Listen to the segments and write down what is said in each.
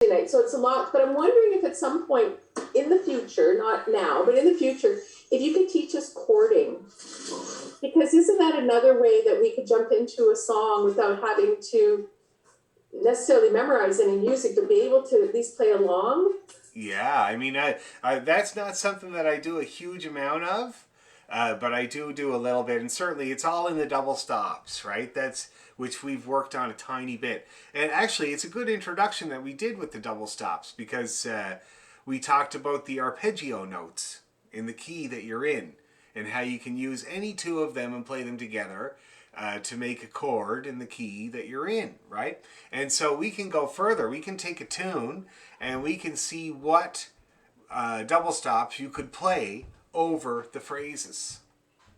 night, so it's a lot. But I'm wondering if at some point in the future, not now, but in the future, if you could teach us chording, because isn't that another way that we could jump into a song without having to necessarily memorize any music, but be able to at least play along? Yeah, I mean, that's not something that I do a huge amount of, but I do a little bit, and certainly it's all in the double stops, right? That's which we've worked on a tiny bit, and actually, it's a good introduction that we did with the double stops because we talked about the arpeggio notes in the key that you're in, and how you can use any two of them and play them together. To make a chord in the key that you're in, right? And so we can go further. We can take a tune and we can see what double stops you could play over the phrases.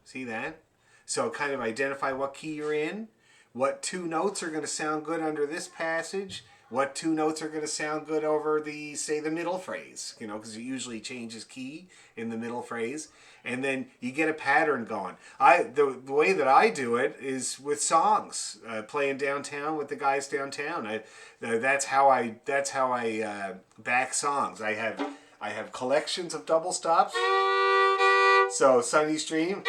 See that? So kind of identify what key you're in, what two notes are going to sound good under this passage, what two notes are going to sound good over the, say, the middle phrase, you know, because it usually changes key in the middle phrase, and then you get a pattern going. The way that I do it is with songs, playing downtown with the guys downtown. That's how I back songs. I have collections of double stops. So Sunny Stream.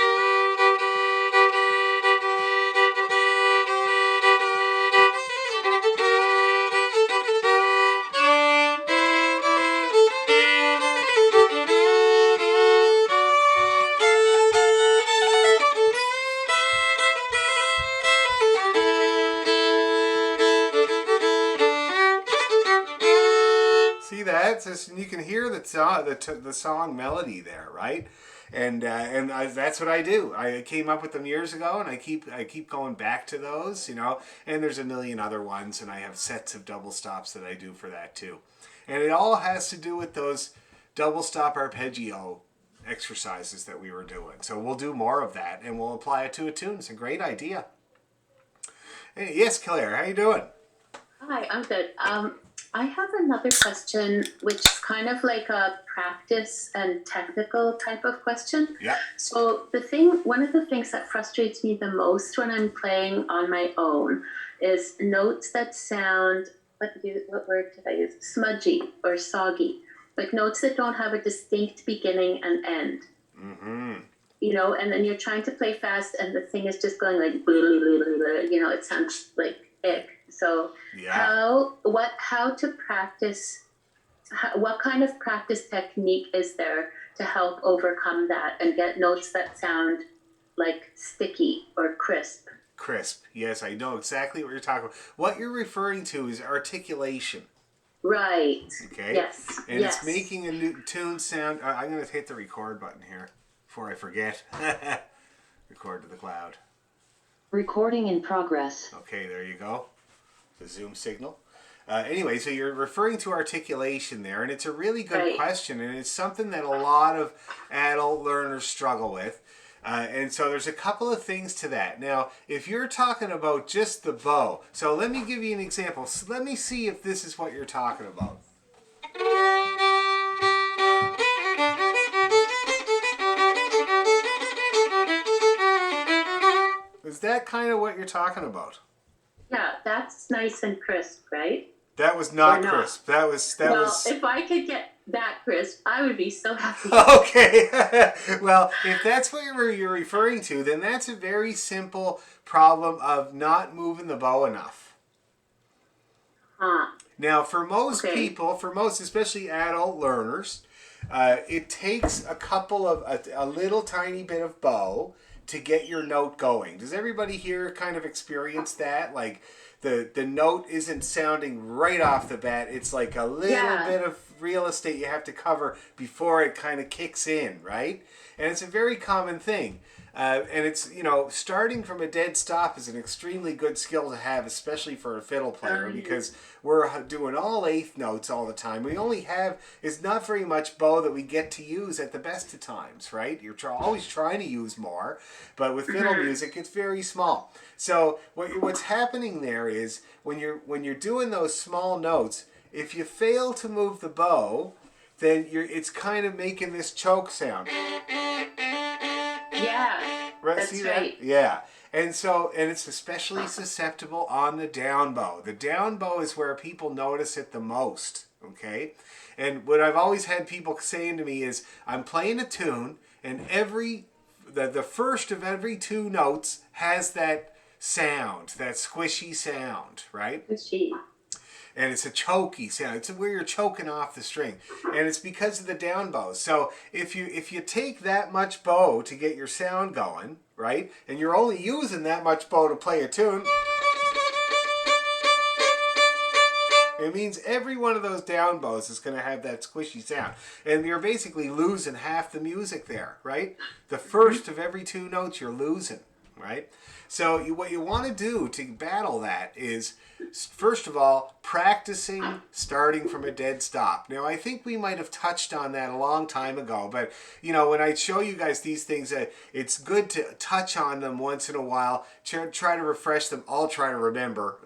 See that? Just, you can hear the song melody there, right? That's what I do. I came up with them years ago, and I keep going back to those, you know. And there's a million other ones, and I have sets of double stops that I do for that too. And it all has to do with those double stop arpeggio exercises that we were doing. So we'll do more of that, and we'll apply it to a tune. It's a great idea. Hey, yes, Claire, how you doing? Hi, I'm good. I have another question, which is kind of like a practice and technical type of question. Yeah. So one of the things that frustrates me the most when I'm playing on my own is notes that sound, what word did I use? Smudgy or soggy. Like notes that don't have a distinct beginning and end. Mm-hmm. You know, and then you're trying to play fast and the thing is just going like, blah, blah, blah, blah, you know, it sounds like ick. So Yeah. how to practice, what kind of practice technique is there to help overcome that and get notes that sound like sticky or crisp? Crisp. Yes, I know exactly what you're talking about. What you're referring to is articulation. Right. Okay. Yes. And yes. it's making a new tune sound. I'm going to hit the record button here before I forget. Record to the cloud. Recording in progress. Okay, there you go. The Zoom signal. Anyway, so you're referring to articulation there, and it's a really good question, and it's something that a lot of adult learners struggle with. And so there's a couple of things to that. Now, if you're talking about just the bow, so let me give you an example. So let me see if this is what you're talking about. Is that kind of what you're talking about? Yeah, that's nice and crisp, right? That was not crisp. That was. If I could get that crisp, I would be so happy. Okay. Well, if that's what you're referring to, then that's a very simple problem of not moving the bow enough. Now, for most people, especially adult learners, it takes a little tiny bit of bow to get your note going. Does everybody here kind of experience that? Like the note isn't sounding right off the bat. It's like a little bit of real estate you have to cover before it kind of kicks in, right? And it's a very common thing. And it's, you know, starting from a dead stop is an extremely good skill to have, especially for a fiddle player, because we're doing all eighth notes all the time. We only have, it's not very much bow that we get to use at the best of times, right? You're always trying to use more, but with fiddle music, it's very small. So what's happening there is when you're doing those small notes, if you fail to move the bow, then it's kind of making this choke sound. Yeah, Right, that's see right. that? Yeah. And it's especially susceptible on the down bow. The down bow is where people notice it the most, okay? And what I've always had people saying to me is, I'm playing a tune, and the first of every two notes has that sound, that squishy sound, right? She. And it's a choky sound. It's where you're choking off the string, and it's because of the down bow. So if you take that much bow to get your sound going, right, and you're only using that much bow to play a tune, it means every one of those down bows is going to have that squishy sound, and you're basically losing half the music there, right? The first of every two notes you're losing, right? So what you want to do to battle that is, first of all, practicing starting from a dead stop. Now, I think we might have touched on that a long time ago, but, you know, when I show you guys these things, it's good to touch on them once in a while, try to refresh them. I'll try to remember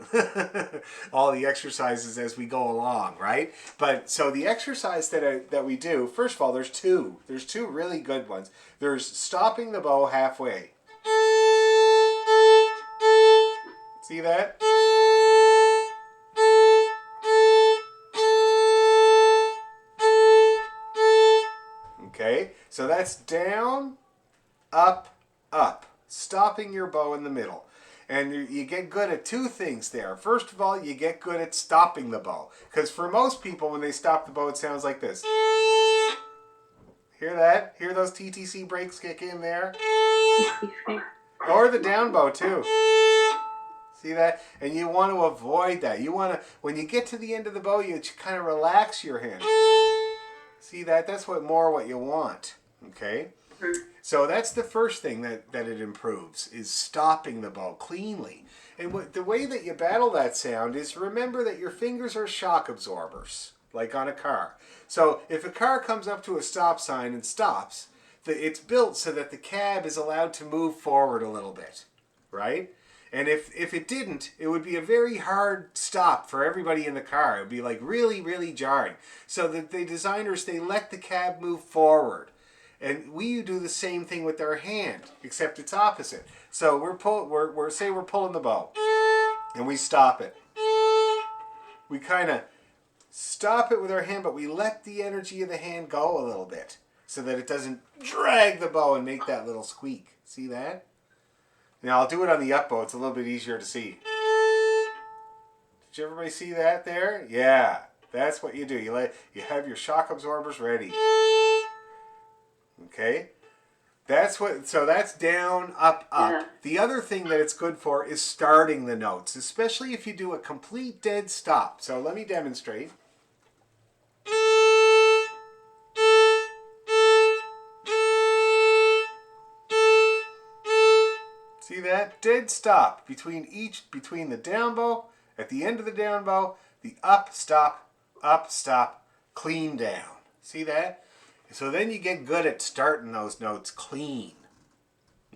all the exercises as we go along, right? But, so the exercise that we do, first of all, there's two really good ones. There's stopping the bow halfway. See that? Okay, so that's down, up, up. Stopping your bow in the middle. And you get good at two things there. First of all, you get good at stopping the bow. Because for most people, when they stop the bow, it sounds like this. Hear that? Hear those TTC breaks kick in there? Or the down bow, too. See that? And you want to avoid that. You want to, when you get to the end of the bow, you kind of relax your hand. See that? That's what you want. Okay? So that's the first thing that it improves, is stopping the bow cleanly. And the way that you battle that sound is, remember that your fingers are shock absorbers, like on a car. So if a car comes up to a stop sign and stops, it's built so that the cab is allowed to move forward a little bit, right? And if it didn't, it would be a very hard stop for everybody in the car. It would be like really, really jarring. So the designers, they let the cab move forward. And we do the same thing with our hand, except it's opposite. So we're pulling the bow, and we stop it. We kind of stop it with our hand, but we let the energy of the hand go a little bit so that it doesn't drag the bow and make that little squeak. See that? Now I'll do it on the up bow. It's a little bit easier to see. Did everybody see that there? Yeah, that's what you do. You have your shock absorbers ready. Okay, so that's down, up, up. Yeah. The other thing that it's good for is starting the notes, especially if you do a complete dead stop. So let me demonstrate. See that? Dead stop between the down bow, at the end of the down bow, the up, stop, clean down. See that? So then you get good at starting those notes clean.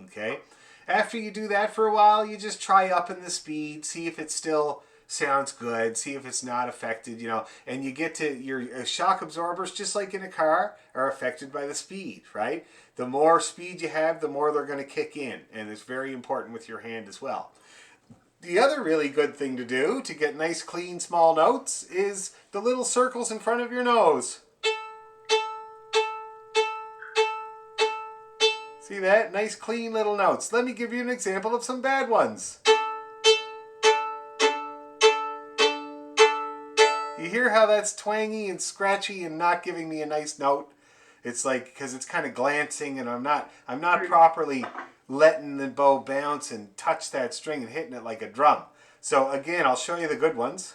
Okay? After you do that for a while, you just try upping the speed, see if it still sounds good, see if it's not affected, and you get to your shock absorbers, just like in a car, are affected by the speed, right? The more speed you have, the more they're going to kick in, and it's very important with your hand as well. The other really good thing to do to get nice, clean, small notes is the little circles in front of your nose. See that? Nice, clean little notes. Let me give you an example of some bad ones. You hear how that's twangy and scratchy and not giving me a nice note? It's like, because it's kind of glancing, and I'm not properly letting the bow bounce and touch that string and hitting it like a drum. So again, I'll show you the good ones.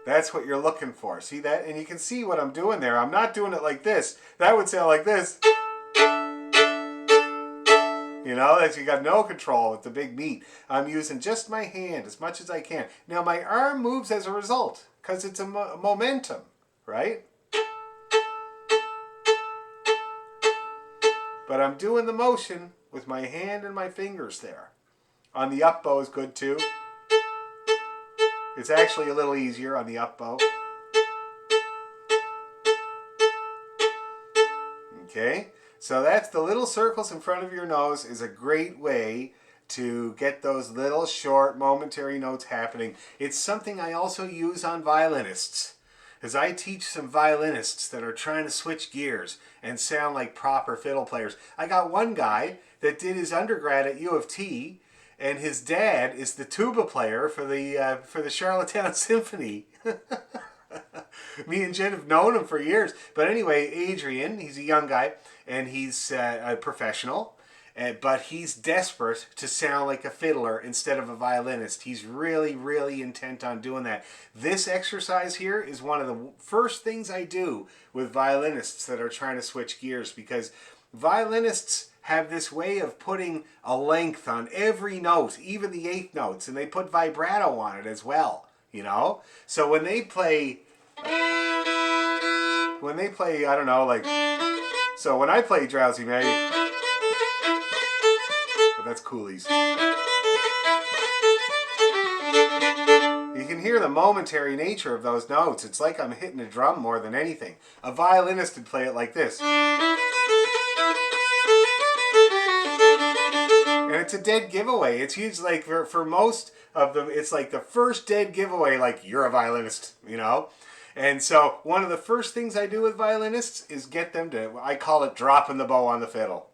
That's what you're looking for. See that? And you can see what I'm doing there. I'm not doing it like this. That would sound like this. That you got no control with the big meat. I'm using just my hand as much as I can. Now my arm moves as a result, because it's a momentum, right? But I'm doing the motion with my hand and my fingers there. On the up bow is good too. It's actually a little easier on the up bow. Okay, so that's the little circles in front of your nose is a great way to get those little short momentary notes happening. It's something I also use on violinists, as I teach some violinists that are trying to switch gears and sound like proper fiddle players. I got one guy that did his undergrad at U of T, and his dad is the tuba player for the Charlottetown Symphony. Me and Jen have known him for years. But anyway, Adrian, he's a young guy, and he's a professional, but he's desperate to sound like a fiddler instead of a violinist. He's really, really intent on doing that. This exercise here is one of the first things I do with violinists that are trying to switch gears, because violinists have this way of putting a length on every note, even the eighth notes, and they put vibrato on it as well, you know? So when they play, I don't know, like, so when I play Drowsy May, but that's coolies. You can hear the momentary nature of those notes. It's like I'm hitting a drum more than anything. A violinist would play it like this. And it's a dead giveaway. It's usually like for most of them, it's like the first dead giveaway, like you're a violinist, you know? And so one of the first things I do with violinists is get them to, I call it dropping the bow on the fiddle.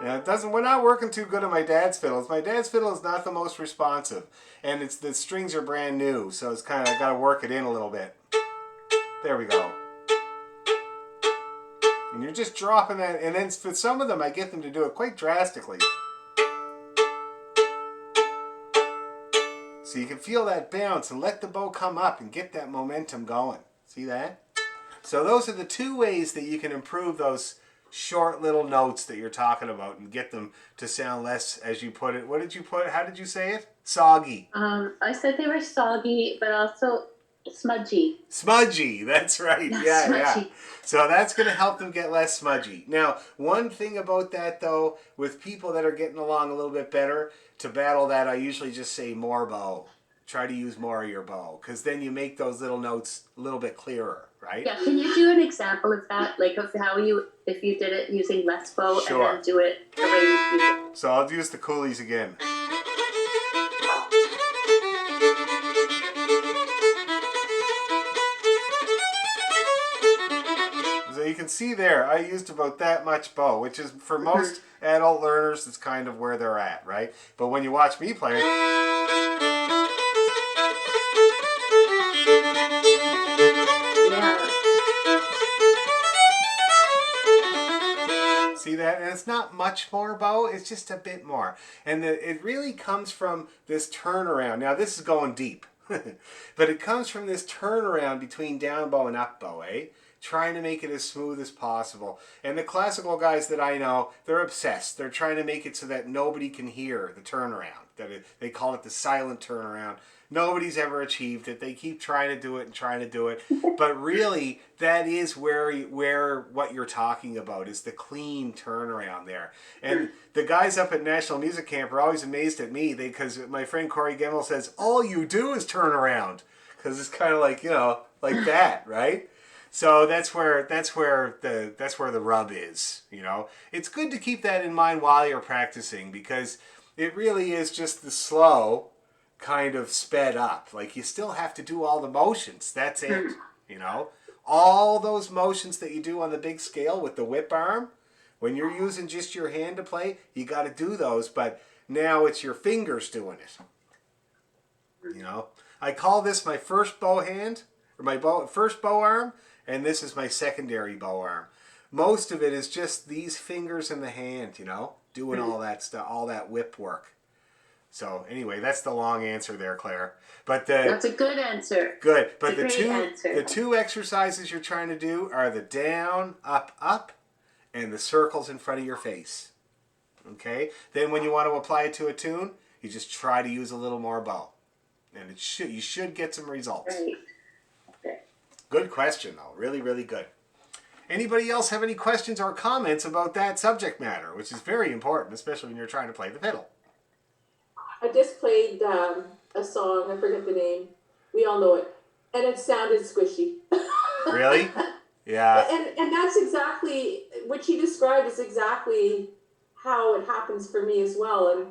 And we're not working too good on my dad's fiddles. My dad's fiddle is not the most responsive. And the strings are brand new, so it's kind of, I got to work it in a little bit. There we go. And you're just dropping that, and then for some of them I get them to do it quite drastically. So you can feel that bounce and let the bow come up and get that momentum going. See that? So those are the two ways that you can improve those short little notes that you're talking about and get them to sound less, as you put it. What did you put? How did you say it? Soggy. I said they were soggy, but also smudgy. Smudgy, that's right. Yeah, Smudgy. yeah. So that's going to help them get less smudgy. Now, one thing about that, though, with people that are getting along a little bit better, to battle that, I usually just say more bow. Try to use more of your bow, because then you make those little notes a little bit clearer, right? Yeah, can you do an example of that? Like of how if you did it using less bow Sure. and then do it the way you do it? So I'll use the coolies again. So you can see there, I used about that much bow, which is for most adult learners, it's kind of where they're at, right? But when you watch me play, see that? And it's not much more bow, it's just a bit more. And it really comes from this turnaround. Now this is going deep. But it comes from this turnaround between down bow and up bow, eh? Trying to make it as smooth as possible. And the classical guys that I know, they're obsessed. They're trying to make it so that nobody can hear the turnaround. They call it the silent turnaround. Nobody's ever achieved it. They keep trying to do it and trying to do it. But really, that is where what you're talking about is the clean turnaround there. And the guys up at National Music Camp are always amazed at me because my friend Corey Gemmel says, all you do is turn around. Because it's kind of like, you know, like that, right? So that's where the rub is, you know. It's good to keep that in mind while you're practicing, because it really is just the slow kind of sped up. Like you still have to do all the motions. That's it, you know. All those motions that you do on the big scale with the whip arm, when you're using just your hand to play, you got to do those, but now it's your fingers doing it. You know, I call this my first bow hand, or my first bow arm, and this is my secondary bow arm. Most of it is just these fingers in the hand, you know, doing all that stuff, all that whip work. So anyway, that's the long answer there, Claire. But that's a good answer. Good. But the two exercises you're trying to do are the down, up, up, and the circles in front of your face. Okay? Then when you want to apply it to a tune, you just try to use a little more bow. And you should get some results. Right. Okay. Good question, though. Really, really good. Anybody else have any questions or comments about that subject matter, which is very important, especially when you're trying to play the fiddle? I just played a song, I forget the name. We all know it. And it sounded squishy. Really? Yeah. And that's exactly what you described is exactly how it happens for me as well. And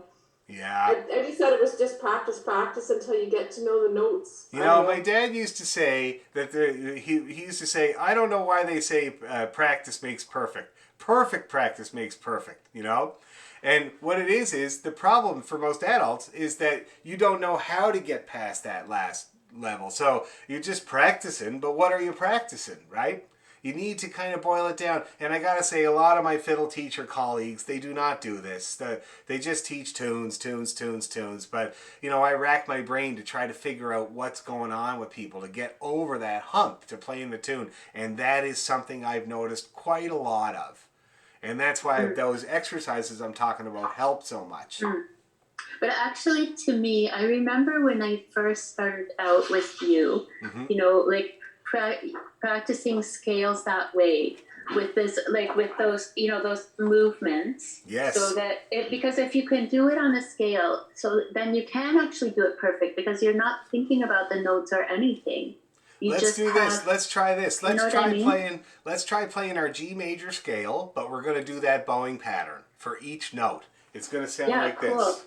Yeah. I just thought it was just practice until you get to know the notes. You I don't know, my know. dad used to say that he used to say, I don't know why they say practice makes perfect. Perfect practice makes perfect, you know? And what it is the problem for most adults is that you don't know how to get past that last level. So you're just practicing, but what are you practicing, right? You need to kind of boil it down. And I gotta say, a lot of my fiddle teacher colleagues, they do not do this. They just teach tunes, tunes, tunes, tunes. But, you know, I rack my brain to try to figure out what's going on with people to get over that hump to playing the tune. And that is something I've noticed quite a lot of. And that's why those exercises I'm talking about help so much. But actually, to me, I remember when I first started out with you, Mm-hmm. you know, like practicing scales that way with this, like with those, you know, those movements. Yes. So that because if you can do it on a scale, so then you can actually do it perfect because you're not thinking about the notes or anything. You Let's just do this. Let's try this. You know what I mean? Let's try playing our G major scale, but we're going to do that bowing pattern for each note. It's going to sound like cool. this.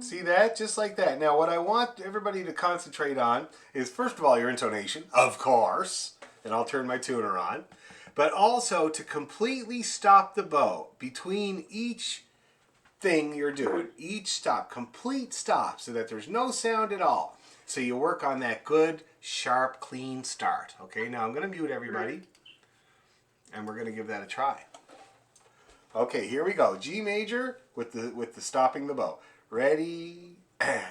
See that? Just like that. Now, what I want everybody to concentrate on is, first of all, your intonation, of course, and I'll turn my tuner on, but also to completely stop the bow between each thing you're doing. Each stop, complete stop, so that there's no sound at all. So you work on that good, sharp, clean start. Okay, now I'm going to mute everybody, and we're going to give that a try. Okay, here we go. G major with the stopping the bow. Ready, and...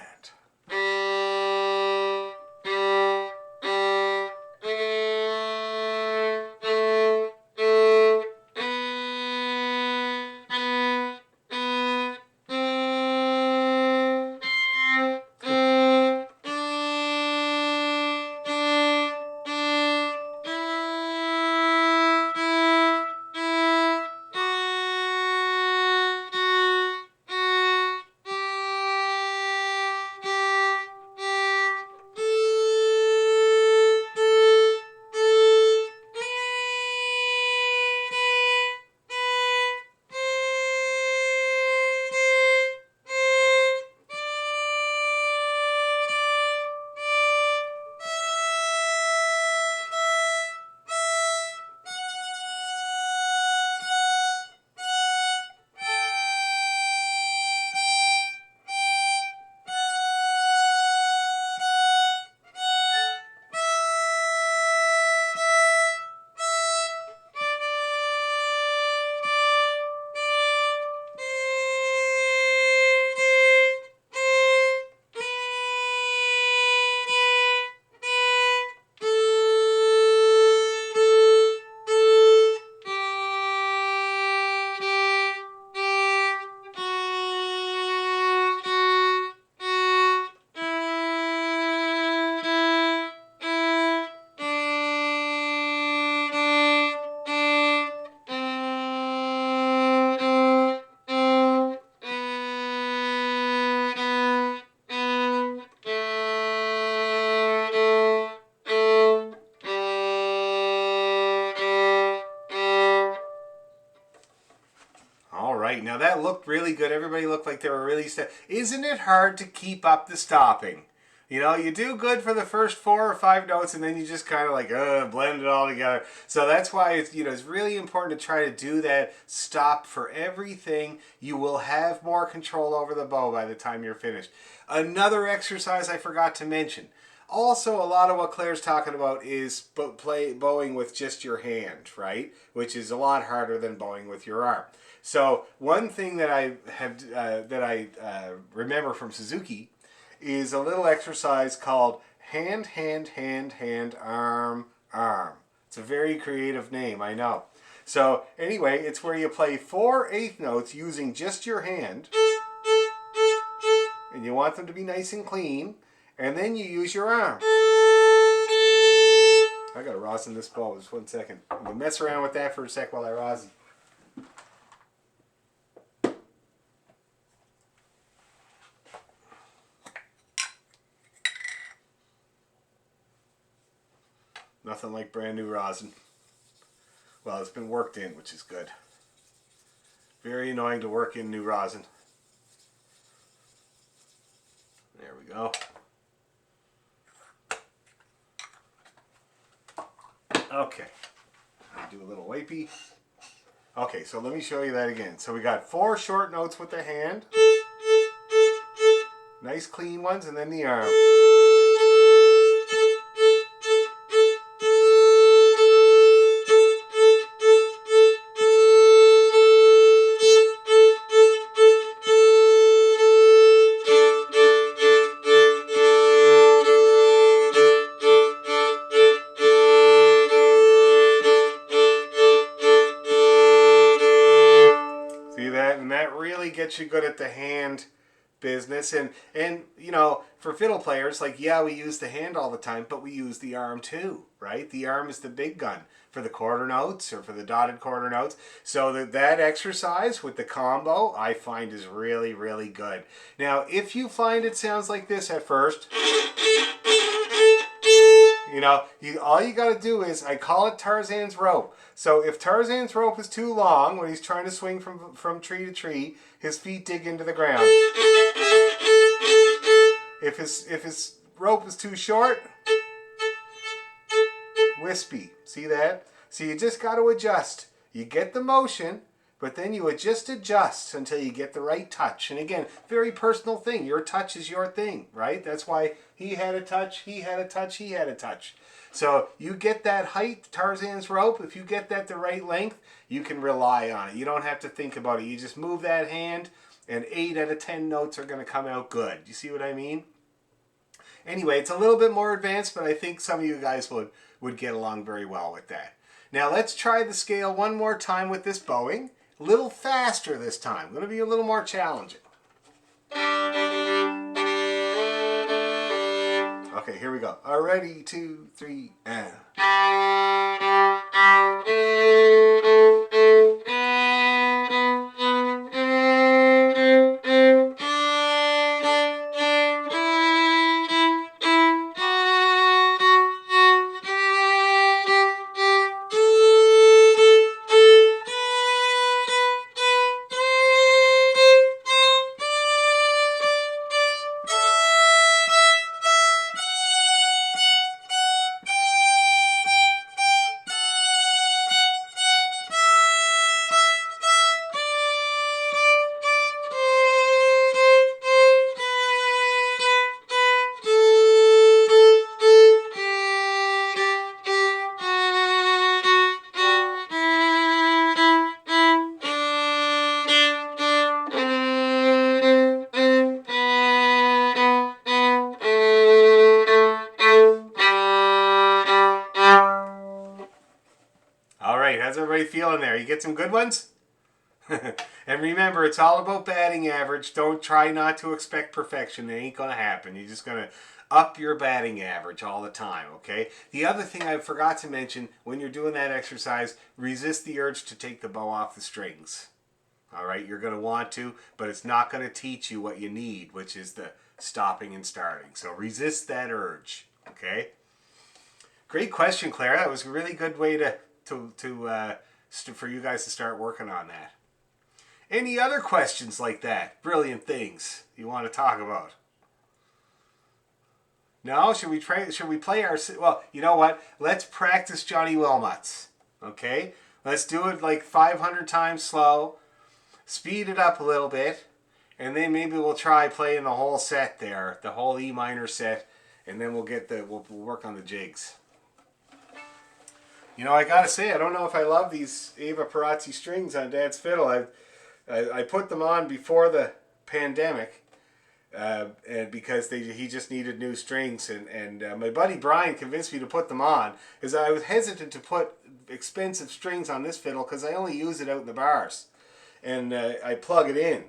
All right, now that looked really good. Everybody looked like they were really... Isn't it hard to keep up the stopping? You know, you do good for the first 4 or 5 notes, and then you just kind of like blend it all together. So that's why it's, you know, it's really important to try to do that stop for everything. You will have more control over the bow by the time you're finished. Another exercise I forgot to mention. Also, a lot of what Claire's talking about is bowing with just your hand, right? Which is a lot harder than bowing with your arm. So one thing that I remember from Suzuki is a little exercise called hand, hand, hand, hand, arm, arm. It's a very creative name, I know. So anyway, it's where you play 4 eighth notes using just your hand, and you want them to be nice and clean, and then you use your arm. I gotta rosin this bow, just 1 second. I'm gonna mess around with that for a sec while I rosin. Nothing like brand new rosin. Well, it's been worked in, which is good. Very annoying to work in new rosin. There we go. Okay. Do a little wipey. Okay, so let me show you that again. So we got 4 short notes with the hand. Nice clean ones, and then the arm. See that? And that really gets you good at the hand business. And you know, for fiddle players, like, yeah, we use the hand all the time, but we use the arm too, right? The arm is the big gun for the quarter notes or for the dotted quarter notes. So that exercise with the combo, I find, is really, really good. Now, if you find it sounds like this at first, you know, all you got to do is, I call it Tarzan's rope. So if Tarzan's rope is too long when he's trying to swing from tree to tree, his feet dig into the ground. If his rope is too short, wispy. See that? So you just got to adjust. You get the motion, but then you just adjust until you get the right touch. And again, very personal thing. Your touch is your thing, right? That's why he had a touch, he had a touch, he had a touch. So you get that height, Tarzan's rope. If you get that the right length, you can rely on it. You don't have to think about it. You just move that hand, and 8 out of 10 notes are going to come out good. You see what I mean? Anyway, it's a little bit more advanced, but I think some of you guys would get along very well with that. Now let's try the scale one more time with this bowing. A little faster this time. Going to be a little more challenging. Okay, here we go. Ready, 2, 3, and... All right, how's everybody feeling there? You get some good ones? And remember, it's all about batting average. Don't try not to expect perfection. It ain't going to happen. You're just going to up your batting average all the time, okay? The other thing I forgot to mention, when you're doing that exercise, resist the urge to take the bow off the strings. All right, you're going to want to, but it's not going to teach you what you need, which is the stopping and starting. So resist that urge, okay? Great question, Claire. That was a really good way for you guys to start working on that. Any other questions like that? Brilliant things you want to talk about? No? Should we play our... Well, you know what? Let's practice Johnny Wilmots. Okay? Let's do it like 500 times slow. Speed it up a little bit. And then maybe we'll try playing the whole set there. The whole E minor set. And then we'll work on the jigs. You know, I gotta say, I don't know if I love these Ava Perazzi strings on Dad's fiddle. I put them on before the pandemic, and because he just needed new strings, and my buddy Brian convinced me to put them on, because I was hesitant to put expensive strings on this fiddle because I only use it out in the bars, and I plug it in,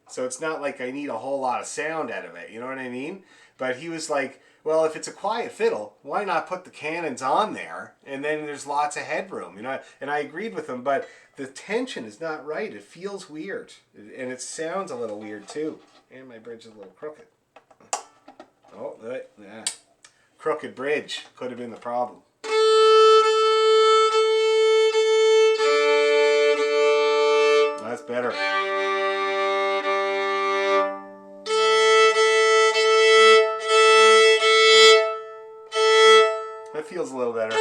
so it's not like I need a whole lot of sound out of it. You know what I mean? But he was like, well, if it's a quiet fiddle, why not put the cannons on there, and then there's lots of headroom, you know? And I agreed with him, but the tension is not right. It feels weird, and it sounds a little weird too. And my bridge is a little crooked. Oh, yeah. Crooked bridge could have been the problem. that's better. That feels a little better.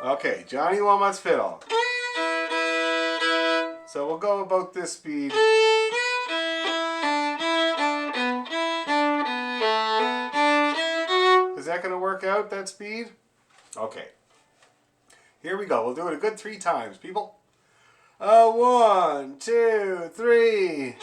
Okay, Johnny Womack's fiddle. So we'll go about this speed. Is that going to work out, that speed? Okay. Here we go. We'll do it a good 3 times, people. 1, 2, 3.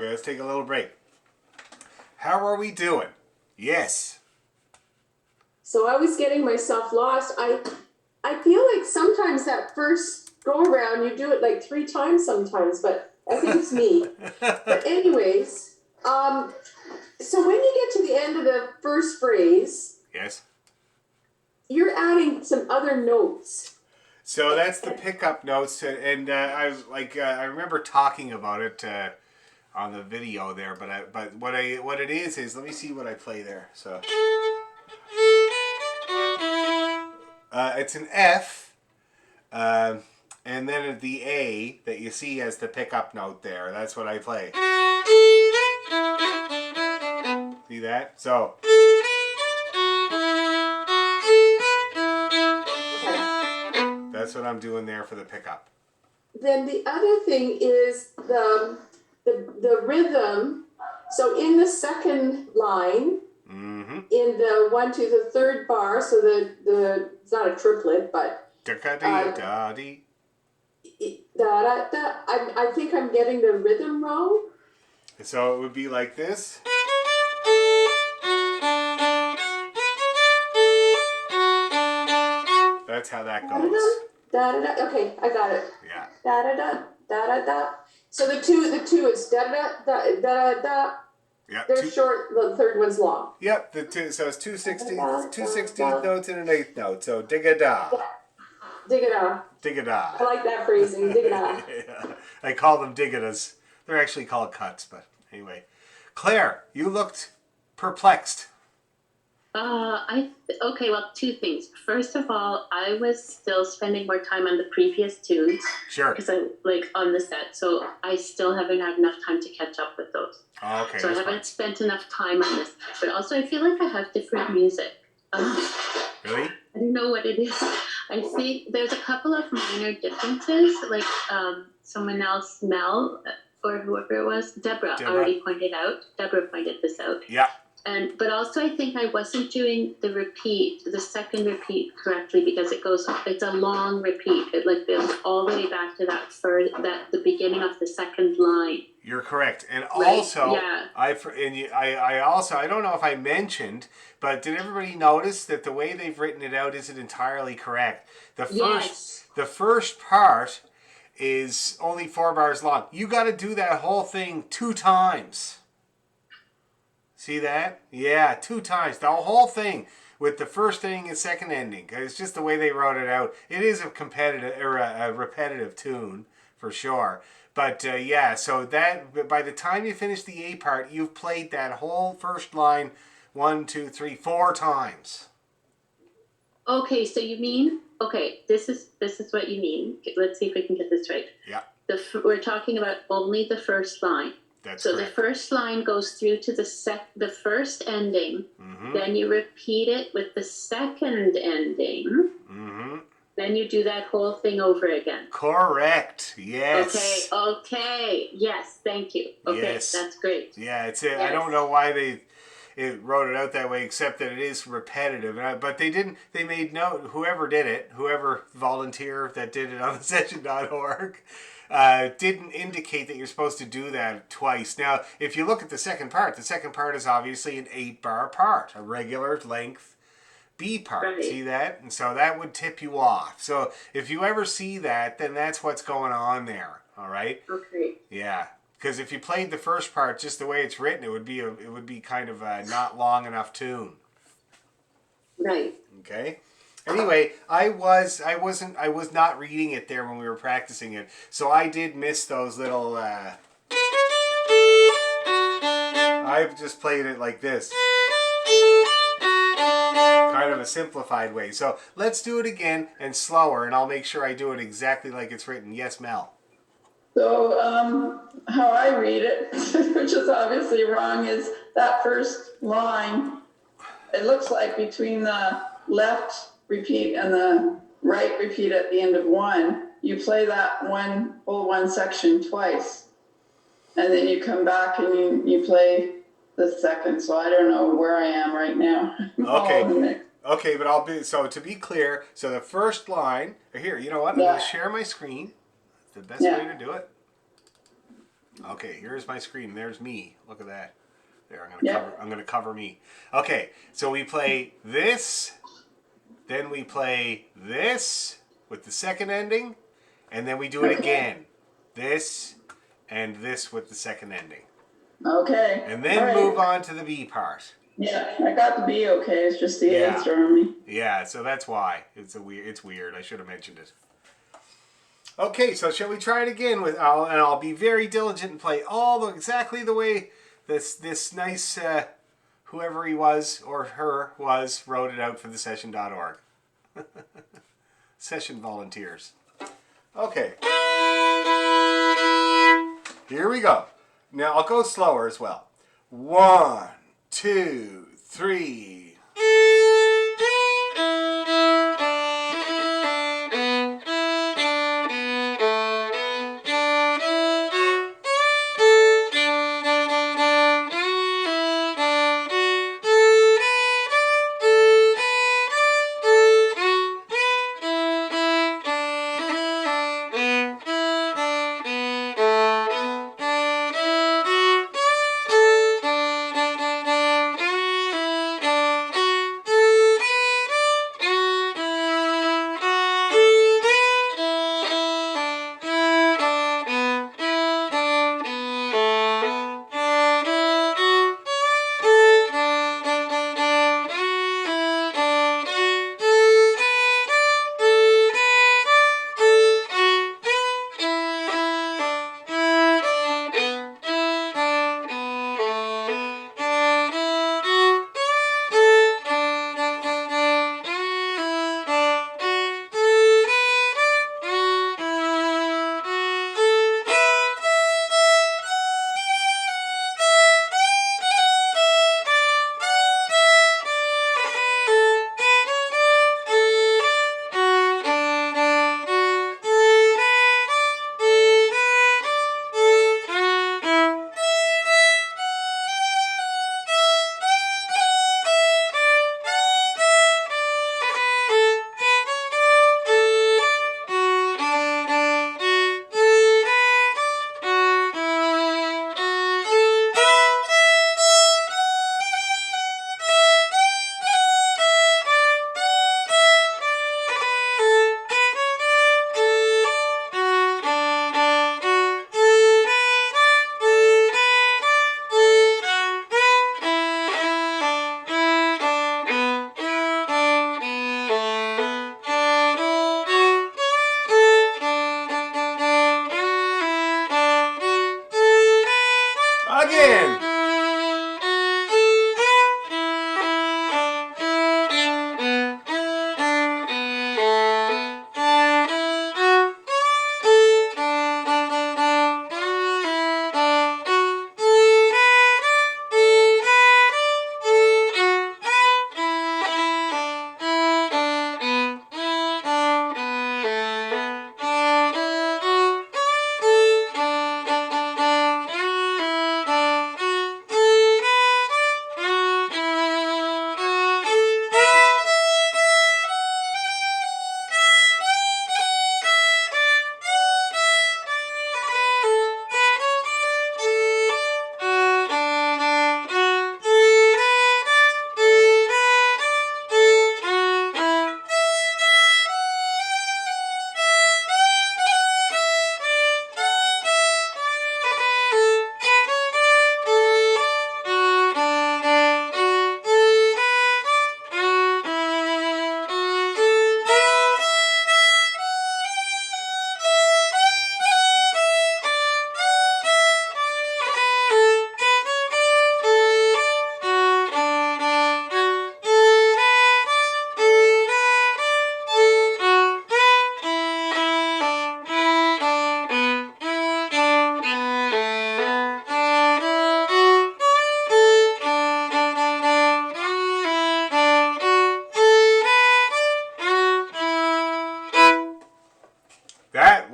Let's take a little break. How are we doing? Yes. So I was getting myself lost. I feel like sometimes that first go around you do it like 3 times sometimes, but I think it's me. But anyways, so when you get to the end of the first phrase, Yes. you're adding some other notes. So that's the pickup notes, and I was like, I remember talking about it on the video there, but what it is let me see what I play there. So it's an F, and then the A that you see as the pickup note there. That's what I play. See that? So. That's what I'm doing there for the pickup. then the other thing is the rhythm. So in the second line, Mm-hmm. in the 1 to the third bar, so the it's not a triplet, but Da-da-dee-da-dee. da da da. I think I'm getting the rhythm wrong. So it would be like this. That's how that goes. Da da da. Okay, I got it. Yeah. Da da da da da da. So the two is da da da da da. Yep. They're short. The third one's long. Yep. The two. So it's 2/16 notes and an eighth note. So dig-a-da. Dig-a-da. Dig-a-da. I like that phrasing. Dig-a-da. Yeah. I call them dig-a-das. They're actually called cuts, but anyway. Claire, you looked perplexed. Okay, well, two things. First of all, I was still spending more time on the previous tunes Sure. because I like on the set, so I still haven't had enough time to catch up with those. Oh, okay. So I haven't spent enough time on this. But also, I feel like I have different music. Really? I don't know what it is. I think there's a couple of minor differences, like someone else, Mel, or whoever it was, Deborah already pointed out. Deborah pointed this out. Yeah. But also I think I wasn't doing the second repeat correctly because it's a long repeat. It like goes all the way back to the beginning of the second line. You're correct. And Right? also, Yeah. I don't know if I mentioned, but did everybody notice that the way they've written it out isn't entirely correct? Yes. The first part is only 4 bars long. You got to do that whole thing 2 times. See that? Yeah, 2 times. The whole thing with the first ending and second ending. It's just the way they wrote it out. It is a competitive or a repetitive tune for sure. But yeah, so that by the time you finish the A part, you've played that whole first line 1, 2, 3, 4 times. Okay, so you mean this is what you mean. Let's see if we can get this right. Yeah. We're talking about only the first line. That's so correct. The first line goes through to the first ending. Mm-hmm. Then you repeat it with the second ending. Mm-hmm. Then you do that whole thing over again. Correct. Yes. Okay. Yes, thank you. Okay, yes. That's great. Yeah, it's it. Yes. I don't know why they wrote it out that way, except that it is repetitive. But they didn't. They made note. Whoever volunteer that did it on the session.org. Didn't indicate that you're supposed to do that twice. Now, if you look at the second part is obviously an 8-bar part, a regular length B part. Right. See that? And so that would tip you off. So if you ever see that, then that's what's going on there. All right? Okay. Yeah. Because if you played the first part just the way it's written, it would be kind of a not long enough tune. Right. Okay. Anyway, I was not reading it there when we were practicing it, so I did miss those little. I've just played it like this, kind of a simplified way. So let's do it again and slower, and I'll make sure I do it exactly like it's written. Yes, Mel. So how I read it, which is obviously wrong, is that first line. It looks like between the left repeat and the right repeat at the end of one, you play that whole one section twice. And then you come back and you play the second. So I don't know where I am right now. Okay, but to be clear, so the first line, here, you know what? I'm going to share my screen. The best way to do it. Okay, here's my screen. There's me. Look at that. There, I'm going to cover me. Okay, so we play this. Then we play this with the second ending, and then we do it again. This and this with the second ending. Okay. And then move on to the B part. Yeah, I got the B okay. It's just the A's throwing me. Yeah, so that's why. It's weird. I should have mentioned it. Okay, so shall we try it again and I'll be very diligent and play exactly the way this nice whoever he was or her was wrote it out for the session.org. Session volunteers. Okay. Here we go. Now I'll go slower as well. 1, 2, 3.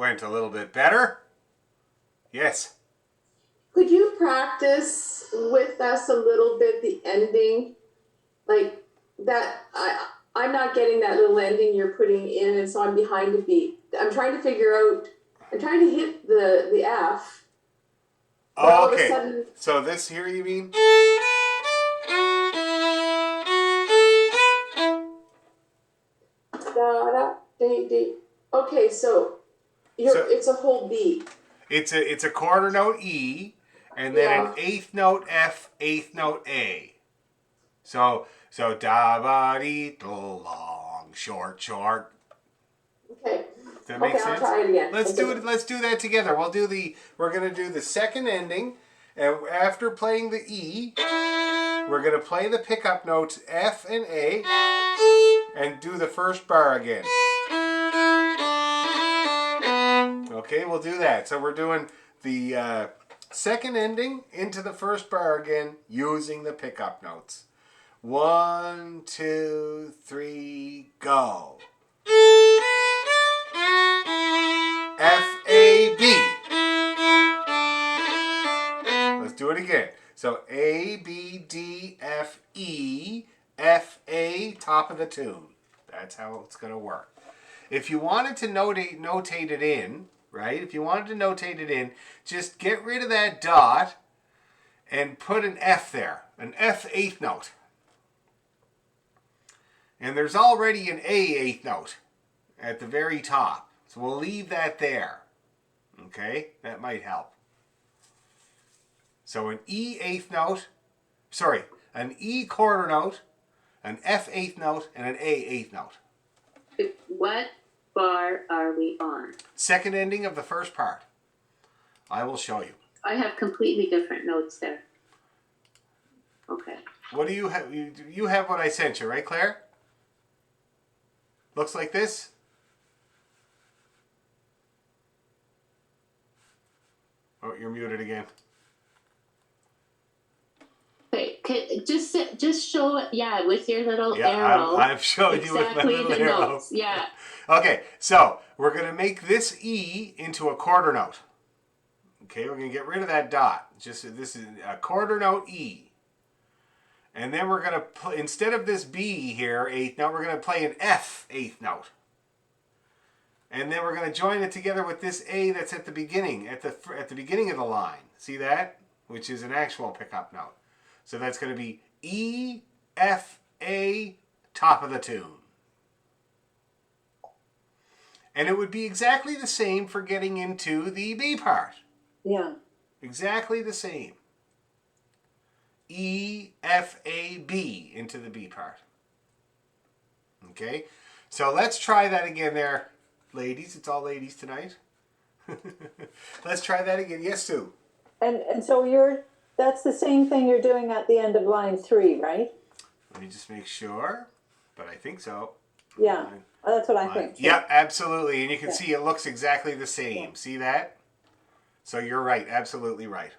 went a little bit better. Yes. Could you practice with us a little bit the ending? Like that, I'm not getting that little ending you're putting in, and so I'm behind a beat. I'm trying to figure out, I'm trying to hit the F. But all of a Okay. sudden, So this here, you mean? da da dee dee. Okay, so it's a whole beat. It's a quarter note E, and then an Yeah. eighth note F, eighth note A. So da ba dee do long short. Okay. Does that make Okay, I'll sense? try it again. Let's do it. Let's do that together. We're gonna do the second ending, and after playing the E, we're gonna play the pickup notes F and A, and do the first bar again. Okay, we'll do that. So we're doing the second ending into the first bar again using the pickup notes. 1, 2, 3, go. F, A, B. Let's do it again. So A, B, D, F, E, F, A, top of the tune. That's how it's going to work. If you wanted to notate it in, right? If you wanted to notate it in, just get rid of that dot and put an F there, an F eighth note. And there's already an A eighth note at the very top. So we'll leave that there. Okay? That might help. So an E eighth note, an E quarter note, an F eighth note, and an A eighth note. What bar are we on? Second ending of the first part. I will show you. I have completely different notes there. Okay. What do you have? You have what I sent you, right, Claire? Looks like this. Oh, you're muted again. Okay, just show it, yeah, with your little Yeah, arrow. I'm showing you with my exactly little the arrow. notes. Yeah. Okay, so we're going to make this E into a quarter note. Okay, we're going to get rid of that dot. This is a quarter note E. And then we're going to, instead of this B here, eighth note, we're going to play an F eighth note. And then we're going to join it together with this A that's at the beginning, at the beginning of the line. See that? Which is an actual pickup note. So that's going to be E, F, A, top of the tune. And it would be exactly the same for getting into the B part. Yeah. Exactly the same. E, F, A, B into the B part. Okay? So let's try that again there, ladies. It's all ladies tonight. Let's try that again. Yes, Sue? And so that's the same thing you're doing at the end of line 3, right? Let me just make sure, but I think so. Yeah, that's what I think. Yep, absolutely. And you can see it looks exactly the same. Yeah. See that? So you're right, absolutely right.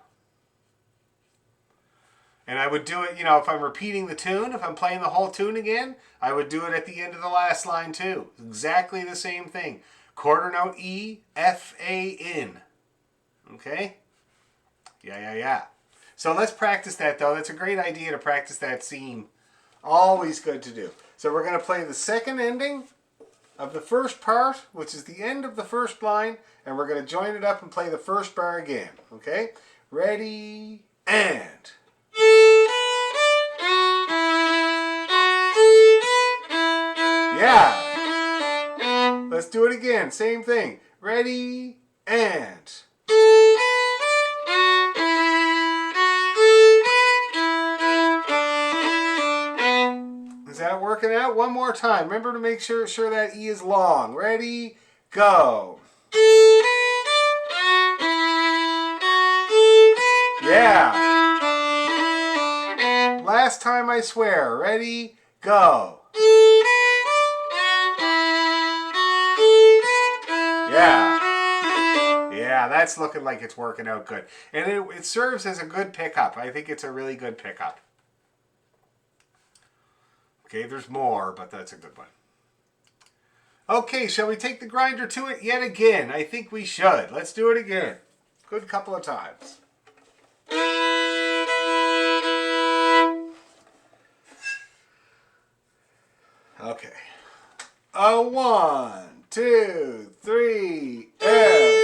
And I would do it, if I'm repeating the tune, if I'm playing the whole tune again, I would do it at the end of the last line too. Exactly the same thing. Quarter note E, F, A, in. Okay? Yeah. So let's practice that though. That's a great idea to practice that seam. Always good to do. So we're going to play the second ending of the first part, which is the end of the first line, and we're going to join it up and play the first bar again. Okay? Ready, and... Yeah! Let's do it again. Same thing. Ready, and... Is that working out? One more time. Remember to make sure that E is long. Ready, go. Yeah. Last time, I swear. Ready, go. Yeah, that's looking like it's working out good. And it serves as a good pickup. I think it's a really good pickup. Okay, there's more, but that's a good one. Okay, shall we take the grinder to it yet again? I think we should. Let's do it again. Good couple of times. Okay. A 1, 2, 3, F.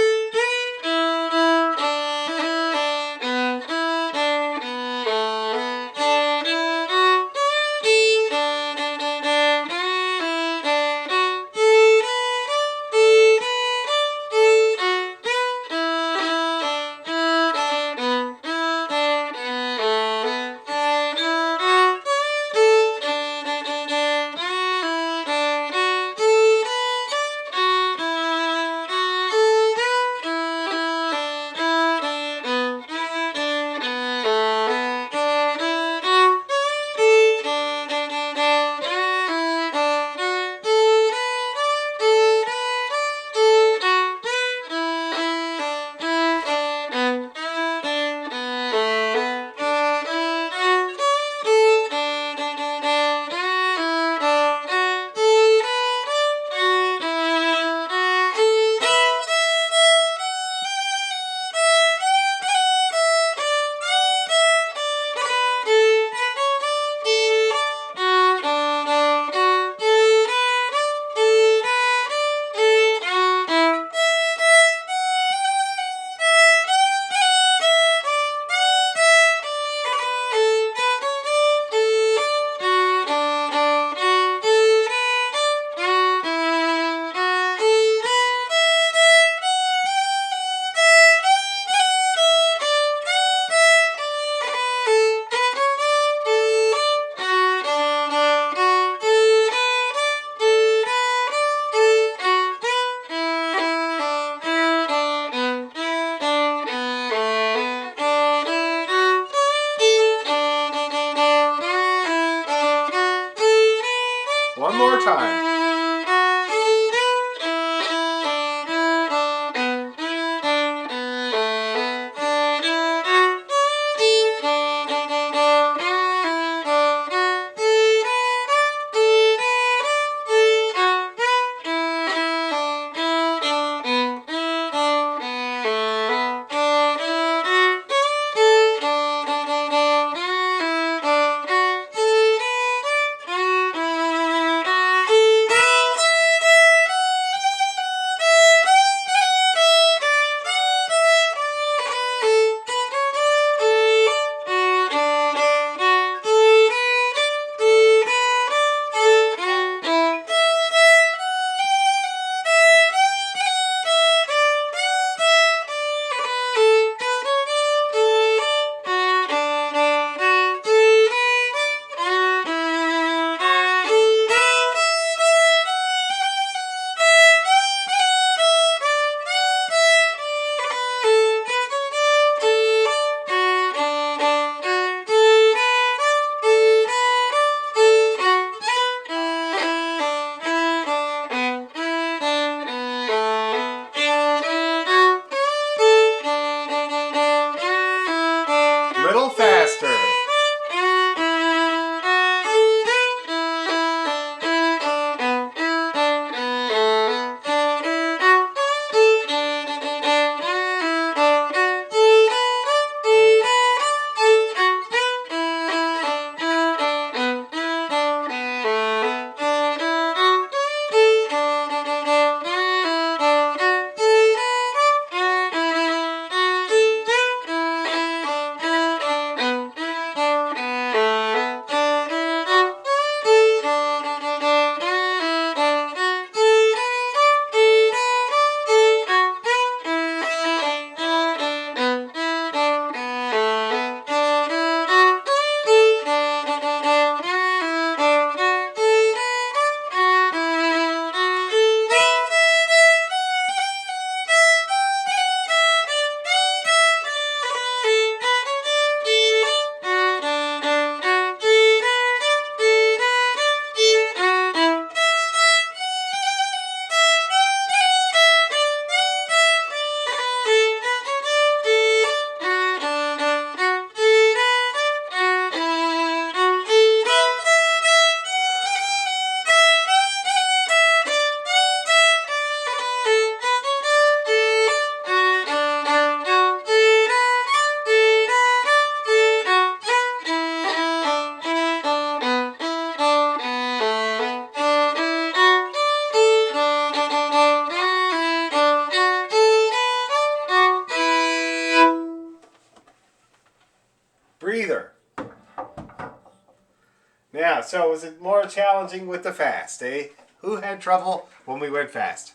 So was it more challenging with the fast, eh? Who had trouble when we went fast?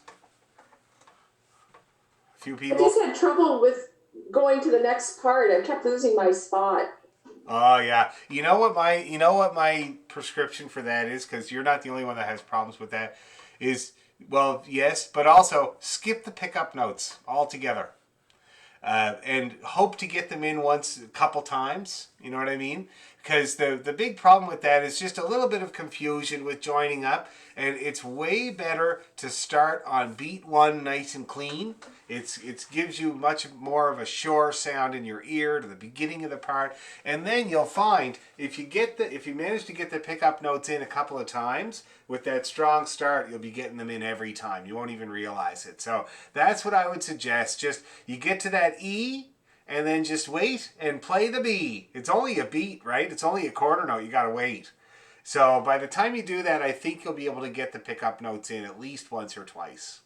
A few I people? just had trouble with going to the next part. I kept losing my spot. Oh yeah. You know what my prescription for that is, because you're not the only one that has problems with that, is, well, yes, but also skip the pickup notes altogether. And hope to get them in once a couple times. You know what I mean? Because the big problem with that is just a little bit of confusion with joining up, and it's way better to start on beat one nice and clean. It gives you much more of a sure sound in your ear to the beginning of the part, and then you'll find if you manage to get the pickup notes in a couple of times with that strong start, you'll be getting them in every time. You won't even realize it. So that's what I would suggest. Just you get to that E, and then just wait and play the B. It's only a beat, right? It's only a quarter note. You got to wait. So by the time you do that, I think you'll be able to get the pickup notes in at least once or twice.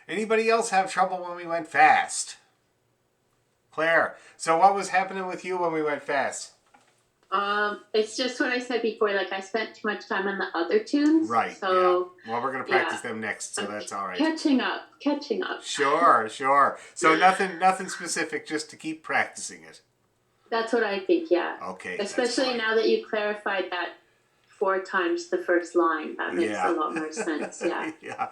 Anybody else have trouble when we went fast? Claire, so what was happening with you when we went fast? It's just what I said before. Like I spent too much time on the other tunes. Right. So yeah. Well, we're gonna practice them next, so that's all right. Catching up. Sure. So nothing specific, just to keep practicing it. That's what I think. Yeah. Okay. Especially now that you clarified that 4 times the first line. That makes a lot more sense. Yeah.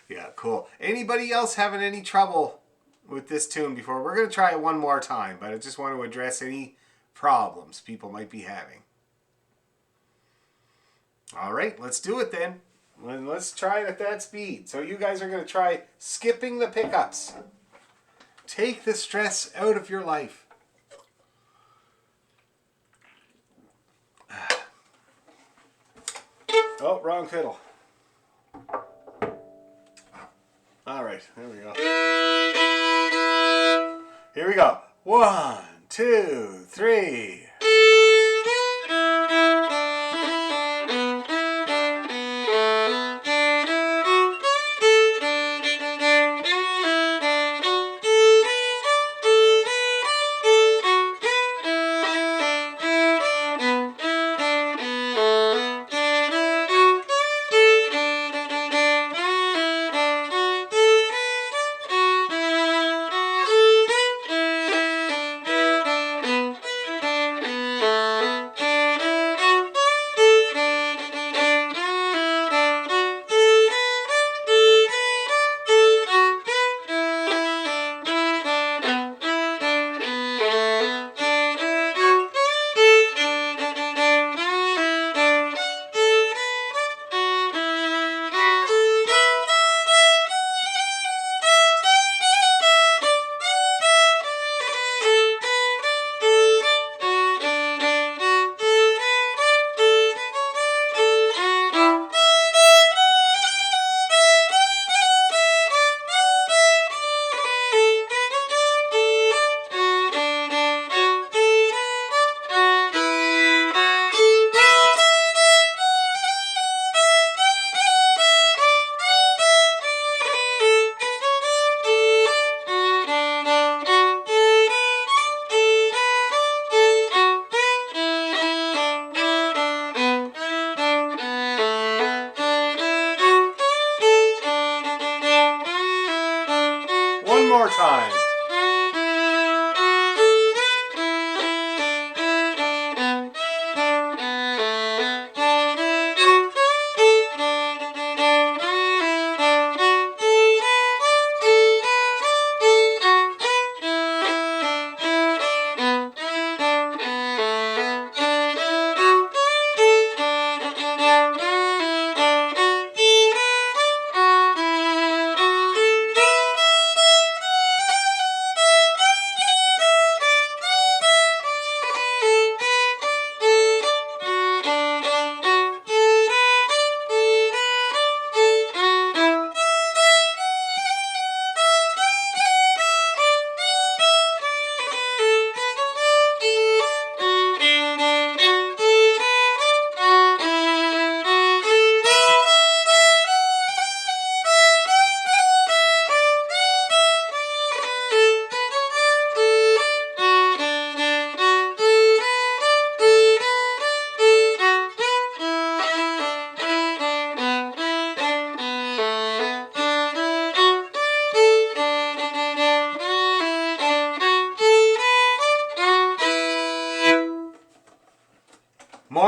Yeah. Cool. Anybody else having any trouble with this tune before? We're gonna try it one more time, but I just want to address any problems people might be having. All right, let's do it then. Let's try it at that speed. So you guys are going to try skipping the pickups. Take the stress out of your life. Oh, wrong fiddle. All right, there we go. Here we go. 1, 2, 3. One more time.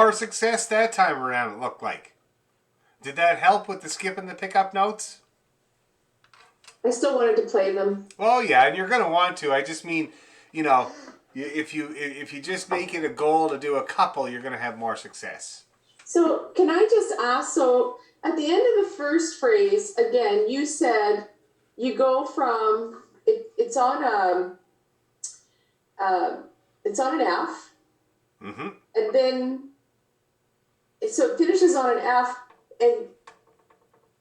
more success that time around, it looked like. Did that help with the skip and the pickup notes? I still wanted to play them. Well, yeah, and you're going to want to. I just mean, you know, if you just make it a goal to do a couple, you're going to have more success. So can I just ask, so at the end of the first phrase, again, you said you go from, it's on an F, Mm-hmm. and then, so it finishes on an F,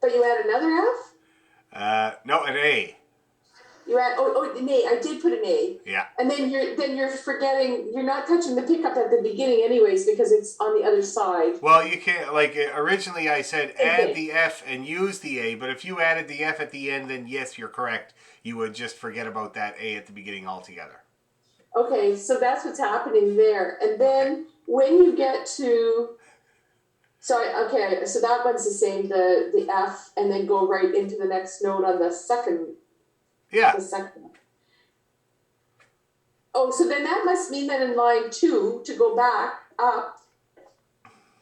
but you add another F? No, an A. You add, an A, I did put an A. Yeah. And then you're forgetting, you're not touching the pickup at the beginning anyways, because it's on the other side. Well, you can't, like, originally I said add Okay. the F and use the A, but if you added the F at the end, then yes, you're correct. You would just forget about that A at the beginning altogether. Okay, so that's what's happening there. And then when you get to, so that one's the same, the F, and then go right into the next note on the second. Yeah. The second. Oh, so then that must mean that in line 2, to go back up,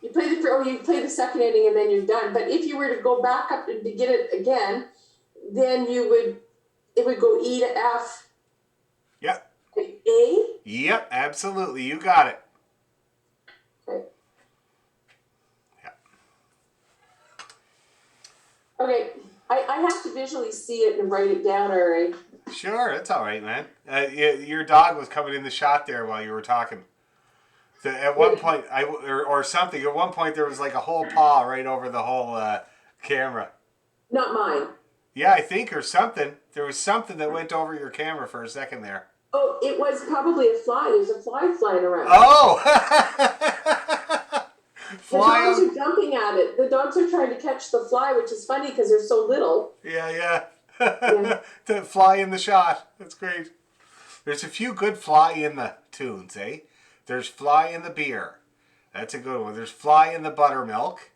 you play the second ending and then you're done. But if you were to go back up and begin it again, then it would go E to F. Yep. A? Yep, absolutely. You got it. Okay. Yep. Okay, I have to visually see it and write it down, all right? Sure, it's all right, man. Your dog was coming in the shot there while you were talking. So at one point, or something. At one point, there was like a whole paw right over the whole camera. Not mine. Yeah, I think, or something. There was something that went over your camera for a second there. Oh, it was probably a fly. There's a fly flying around. Oh! The dogs are jumping at it. The dogs are trying to catch the fly, which is funny because they're so little. Yeah. Yeah. The fly in the shot. That's great. There's a few good fly in the tunes, eh? There's fly in the beer. That's a good one. There's fly in the buttermilk.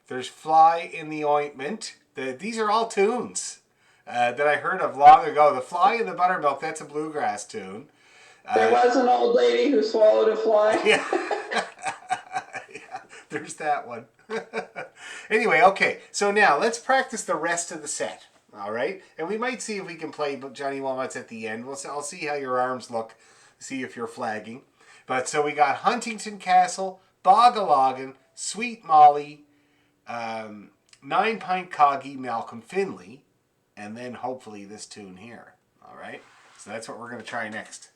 There's fly in the ointment. These are all tunes that I heard of long ago. The fly in the buttermilk, that's a bluegrass tune. There was an old lady who swallowed a fly. Yeah. Yeah, there's that one. Anyway, okay. So now let's practice the rest of the set. All right? And we might see if we can play Johnny Walnuts at the end. I'll see how your arms look, see if you're flagging. But so we got Huntington Castle, Bogalogan, Sweet Molly, Nine Pint Coggy, Malcolm Finley, and then hopefully this tune here. All right? So that's what we're going to try next.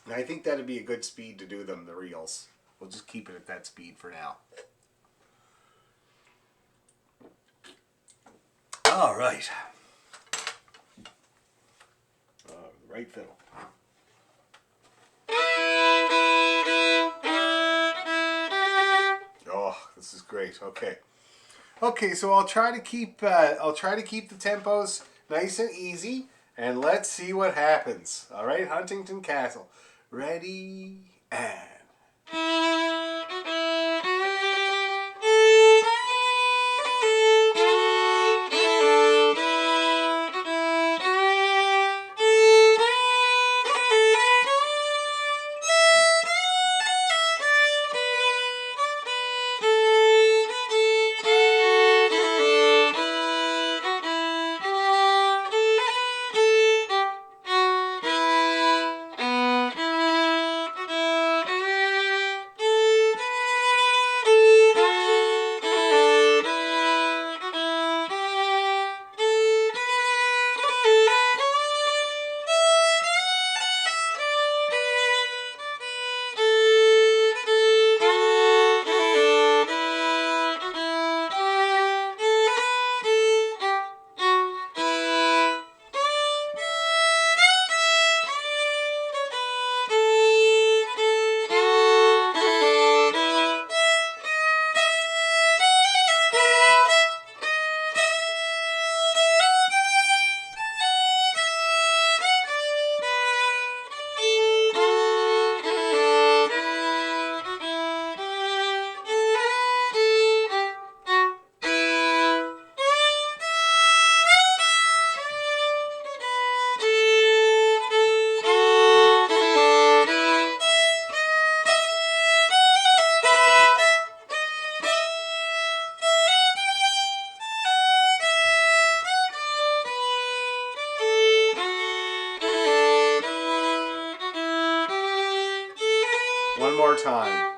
And I think that'd be a good speed to do them, the reels. We'll just keep it at that speed for now. All right. Right fiddle. Oh, this is great. Okay. Okay, so I'll try to keep the tempos nice and easy, and let's see what happens. All right, Huntington Castle. Ready and. more time.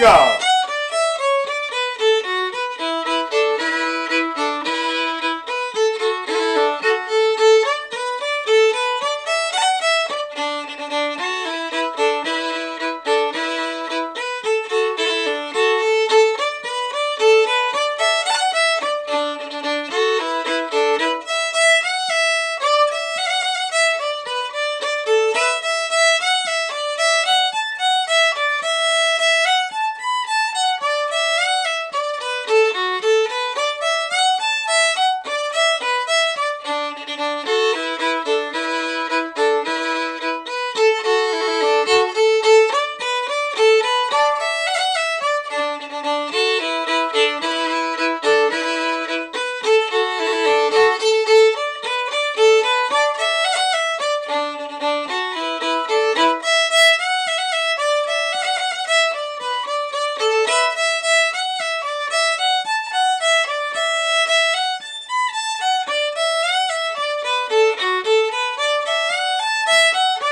go.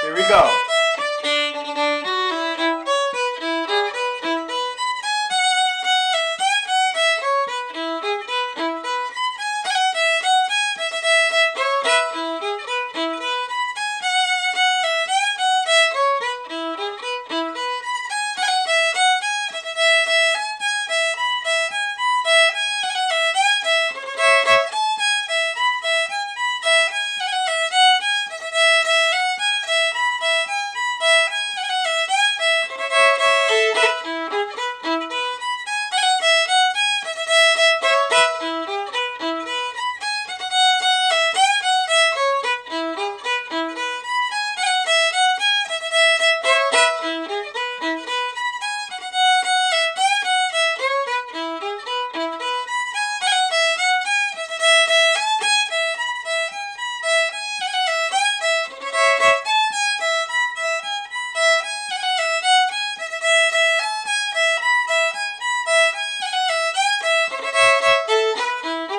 Here we go.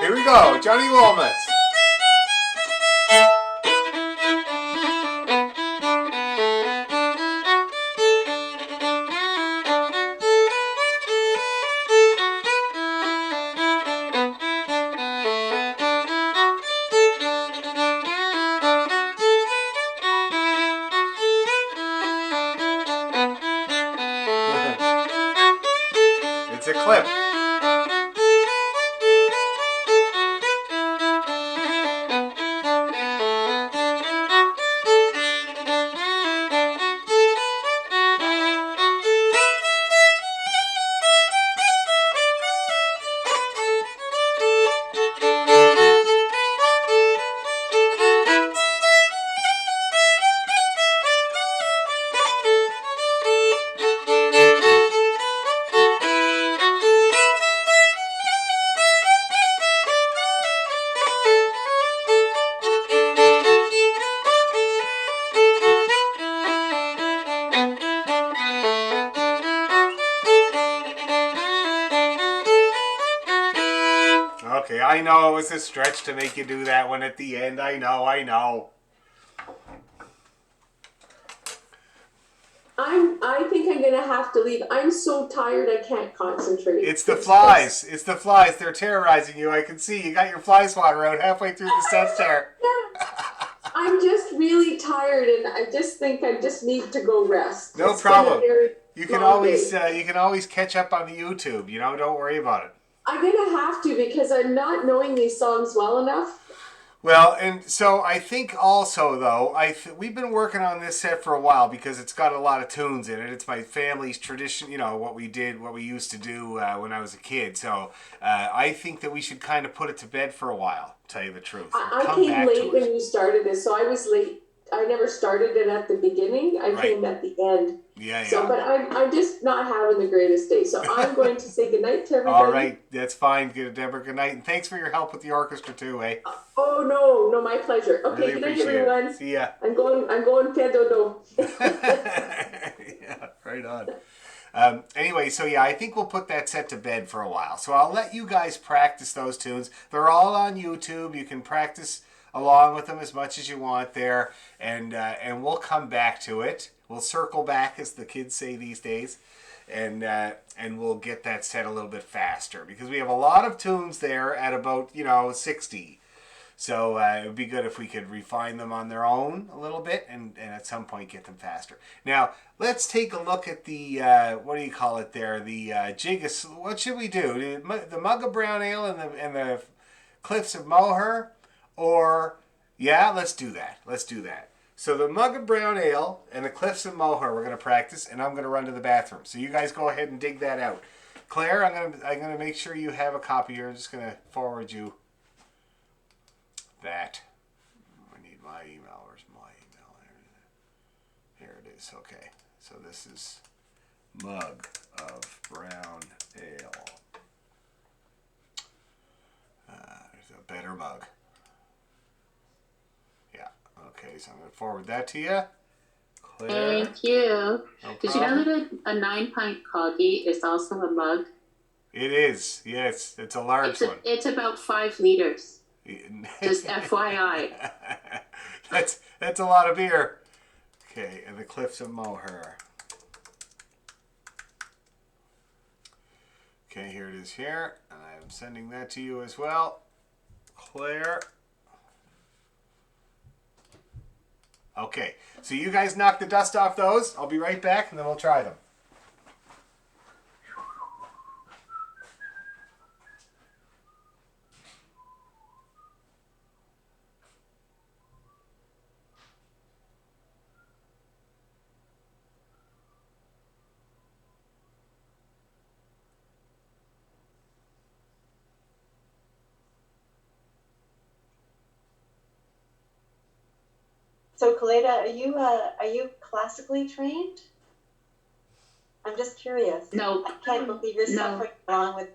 Here we go, Johnny Walnuts. It's a clip. Okay, I know it was a stretch to make you do that one at the end. I know. I think I'm gonna have to leave. I'm so tired I can't concentrate. It's the flies. It's the flies. They're terrorizing you. I can see. You got your fly swatter out halfway through the set there. I'm just really tired, and I just think I just need to go rest. No It's been a problem. very You can long always day. you can always catch up on the YouTube. You know, don't worry about it. I'm gonna have to because I'm not knowing these songs well enough. Well, and so I think also though, we've been working on this set for a while because it's got a lot of tunes in it. It's my family's tradition, you know, what we used to do when I was a kid. So I think that we should kind of put it to bed for a while. Tell you the truth. I Come came back late to when it. you started this, so I was late. I never started it at the beginning. I Right. came at the end. Yeah. So, but I'm just not having the greatest day. So I'm going to say goodnight to everybody. All right, that's fine. Good, Deborah. Good night, and thanks for your help with the orchestra too, eh? Oh no, my pleasure. Okay, Really good night, appreciate everyone. it. See ya. I'm going pedodo. Yeah, right on. Anyway, so yeah, I think we'll put that set to bed for a while. So I'll let you guys practice those tunes. They're all on YouTube. You can practice along with them as much as you want there, and we'll come back to it. We'll circle back, as the kids say these days, and we'll get that set a little bit faster because we have a lot of tunes there at about 60. So it would be good if we could refine them on their own a little bit and at some point get them faster. Now, let's take a look at the, what do you call it there? The Jiggis. What should we do? The Mug of Brown Ale and the Cliffs of Moher? Or, yeah, let's do that. Let's do that. So the Mug of Brown Ale and the Cliffs of Moher we're going to practice, and I'm going to run to the bathroom. So you guys go ahead and dig that out. Claire, I'm gonna make sure you have a copy here. I'm just going to forward you that. I need my email. Where's my email? Here it is. Okay. So this is Mug of Brown Ale. There's a better mug. Yeah. Okay. So I'm going to forward that to you. Claire. Thank you. No Did you know problem. that a 9-pint coggy is also a mug? It is. Yes. It's a large one. It's about 5 liters. Just FYI. That's a lot of beer. Okay, and the Cliffs of Moher. Okay, here it is here. And I'm sending that to you as well. Claire. Okay, so you guys knock the dust off those. I'll be right back and then we'll try them. So, Kaleda, are you classically trained? I'm just curious. No. I can't believe you're suffering along with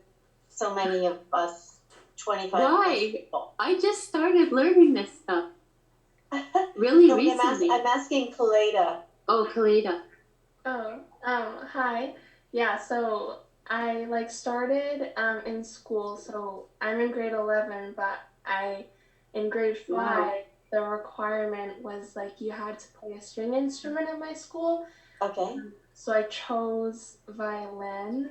so many of us 25 Why? people. I just started learning this stuff really No, recently. I'm asking Kaleda. Oh, Kaleda. Hi. Yeah, so I started in school. So I'm in grade 11, but in grade 5, Wow. the requirement was you had to play a string instrument in my school. Okay, So I chose violin,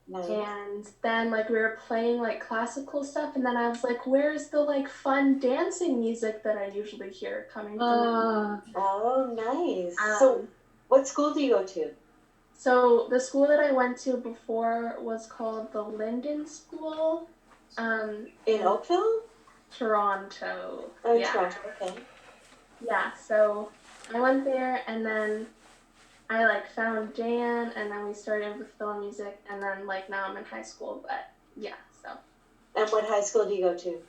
nice. and then we were playing classical stuff, and then I was like, where's the fun dancing music that I usually hear coming from? Oh, nice. Um, So, what school do you go to? So the school that I went to before was called the Linden School, In Oakville? Toronto. Oh, Yeah. Toronto, okay. Yeah, so I went there, and then I found Dan, and then we started with film music, and then now I'm in high school, but yeah, so. And what high school do you go to?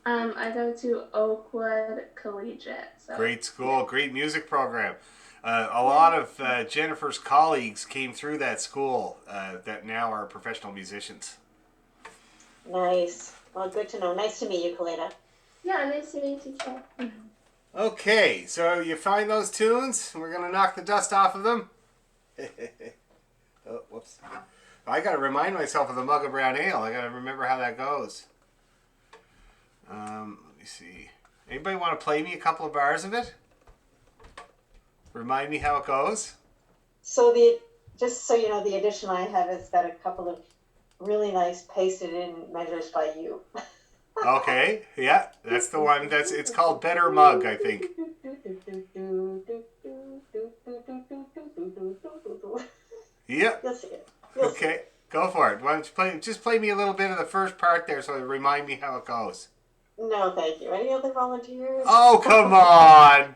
I go to Oakwood Collegiate. So Great school, great music program. A lot of Jennifer's colleagues came through that school that now are professional musicians. Nice. Well, good to know. Nice to meet you, Kaleda. Yeah, nice to meet you too. Okay, so you find those tunes. We're going to knock the dust off of them. Oh, whoops. I got to remind myself of the Mug of Brown Ale. I got to remember how that goes. Let me see. Anybody want to play me a couple of bars of it? Remind me how it goes. So just so you know, the edition I have has got a couple of really nice pasted in measures by you. Okay, yeah, that's the one. It's called Better Mug, I think. Yep. You'll see it. Okay, go for it. Why don't you just play me a little bit of the first part there, so it remind me how it goes. No, thank you. Any other volunteers? Oh, come on.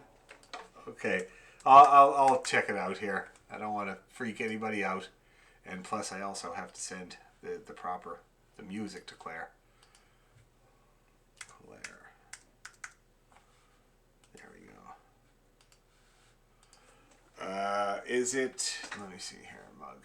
Okay, I'll check it out here. I don't want to freak anybody out, and plus I also have to send the music to Claire. There we go. Is it? Let me see here. Mug.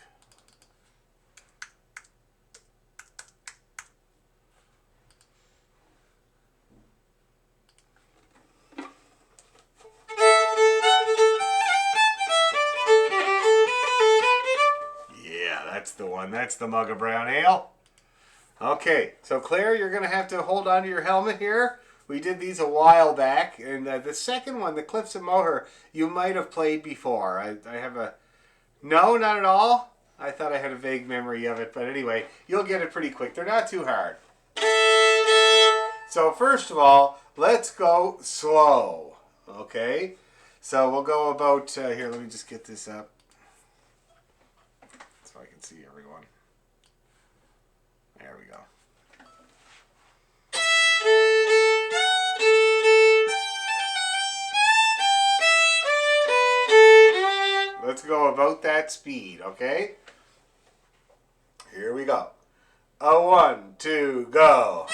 Yeah, that's the one. That's the Mug of Brown Ale. Okay, so Claire, you're going to have to hold on to your helmet here. We did these a while back, and the second one, the Cliffs of Moher, you might have played before. I have a... No, not at all? I thought I had a vague memory of it, but anyway, you'll get it pretty quick. They're not too hard. So first of all, let's go slow. Okay? So we'll go about, here, let me just get this up so I can see everyone. There we go. Let's go about that speed, okay? Here we go. A 1, 2, go.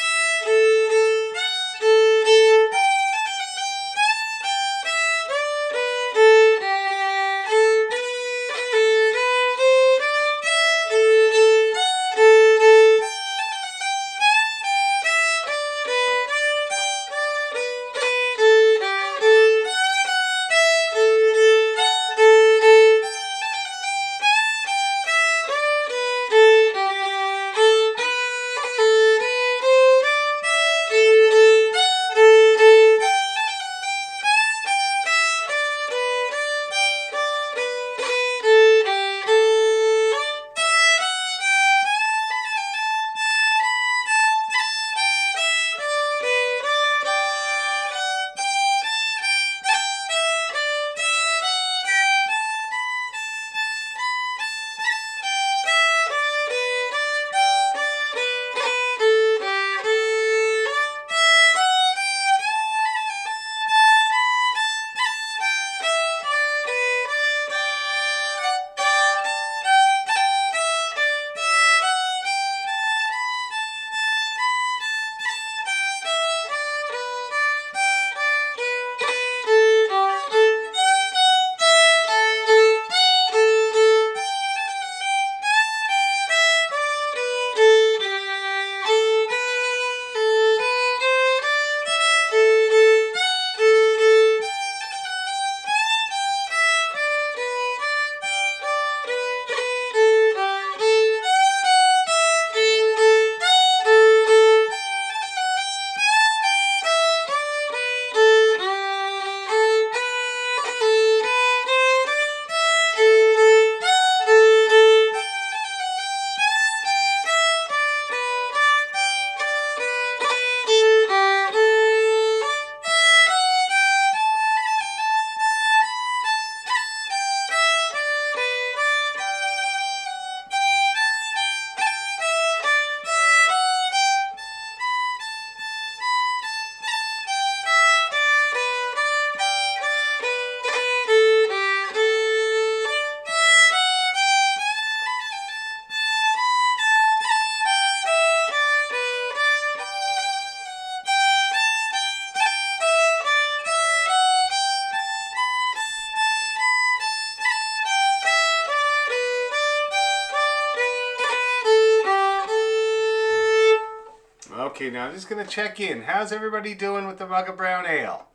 Okay, now I'm just going to check in. How's everybody doing with the mug of brown ale?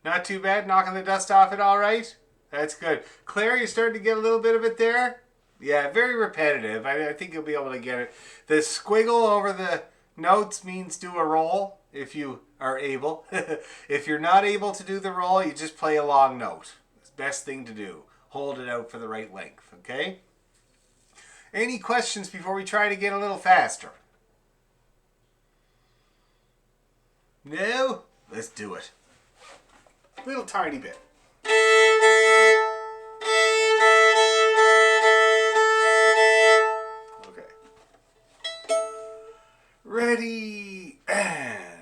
Not too bad? Knocking the dust off it all right? That's good. Claire, you're starting to get a little bit of it there? Yeah, very repetitive. I think you'll be able to get it. The squiggle over the notes means do a roll if you are able. If you're not able to do the roll, you just play a long note. It's the best thing to do. Hold it out for the right length, okay? Any questions before we try to get a little faster? No? Let's do it. Little tiny bit. Okay. Ready and...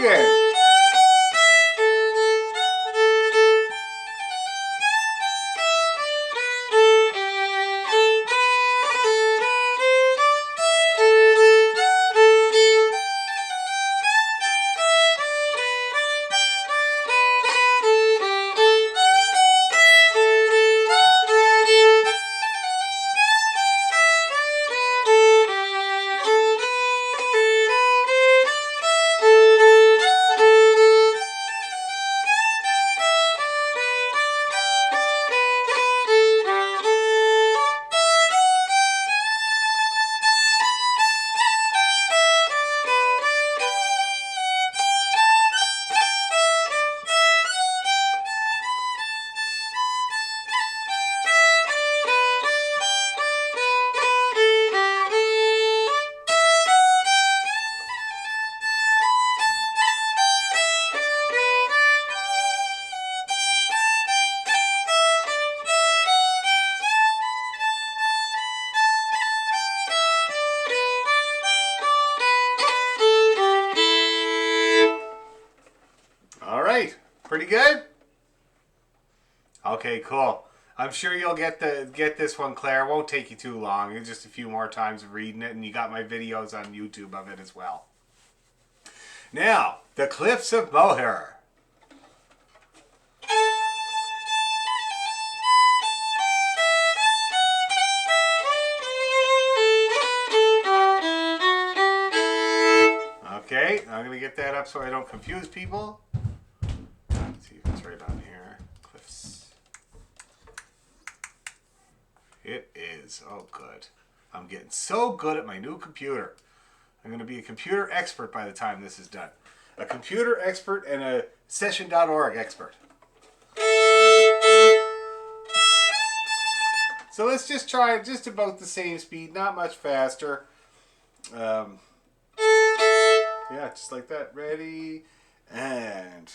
Again. All right, pretty good. Okay, cool. I'm sure you'll get this one, Claire. It won't take you too long. It's just a few more times of reading it, and you got my videos on YouTube of it as well. Now, the Cliffs of Moher. Okay, I'm going to get that up so I don't confuse people. Let's see if it's right on here. Cliffs. It is. Oh, good. I'm getting so good at my new computer. I'm going to be a computer expert by the time this is done. A computer expert and a session.org expert. So let's just try it just about the same speed, not much faster. Yeah, just like that. Ready, and...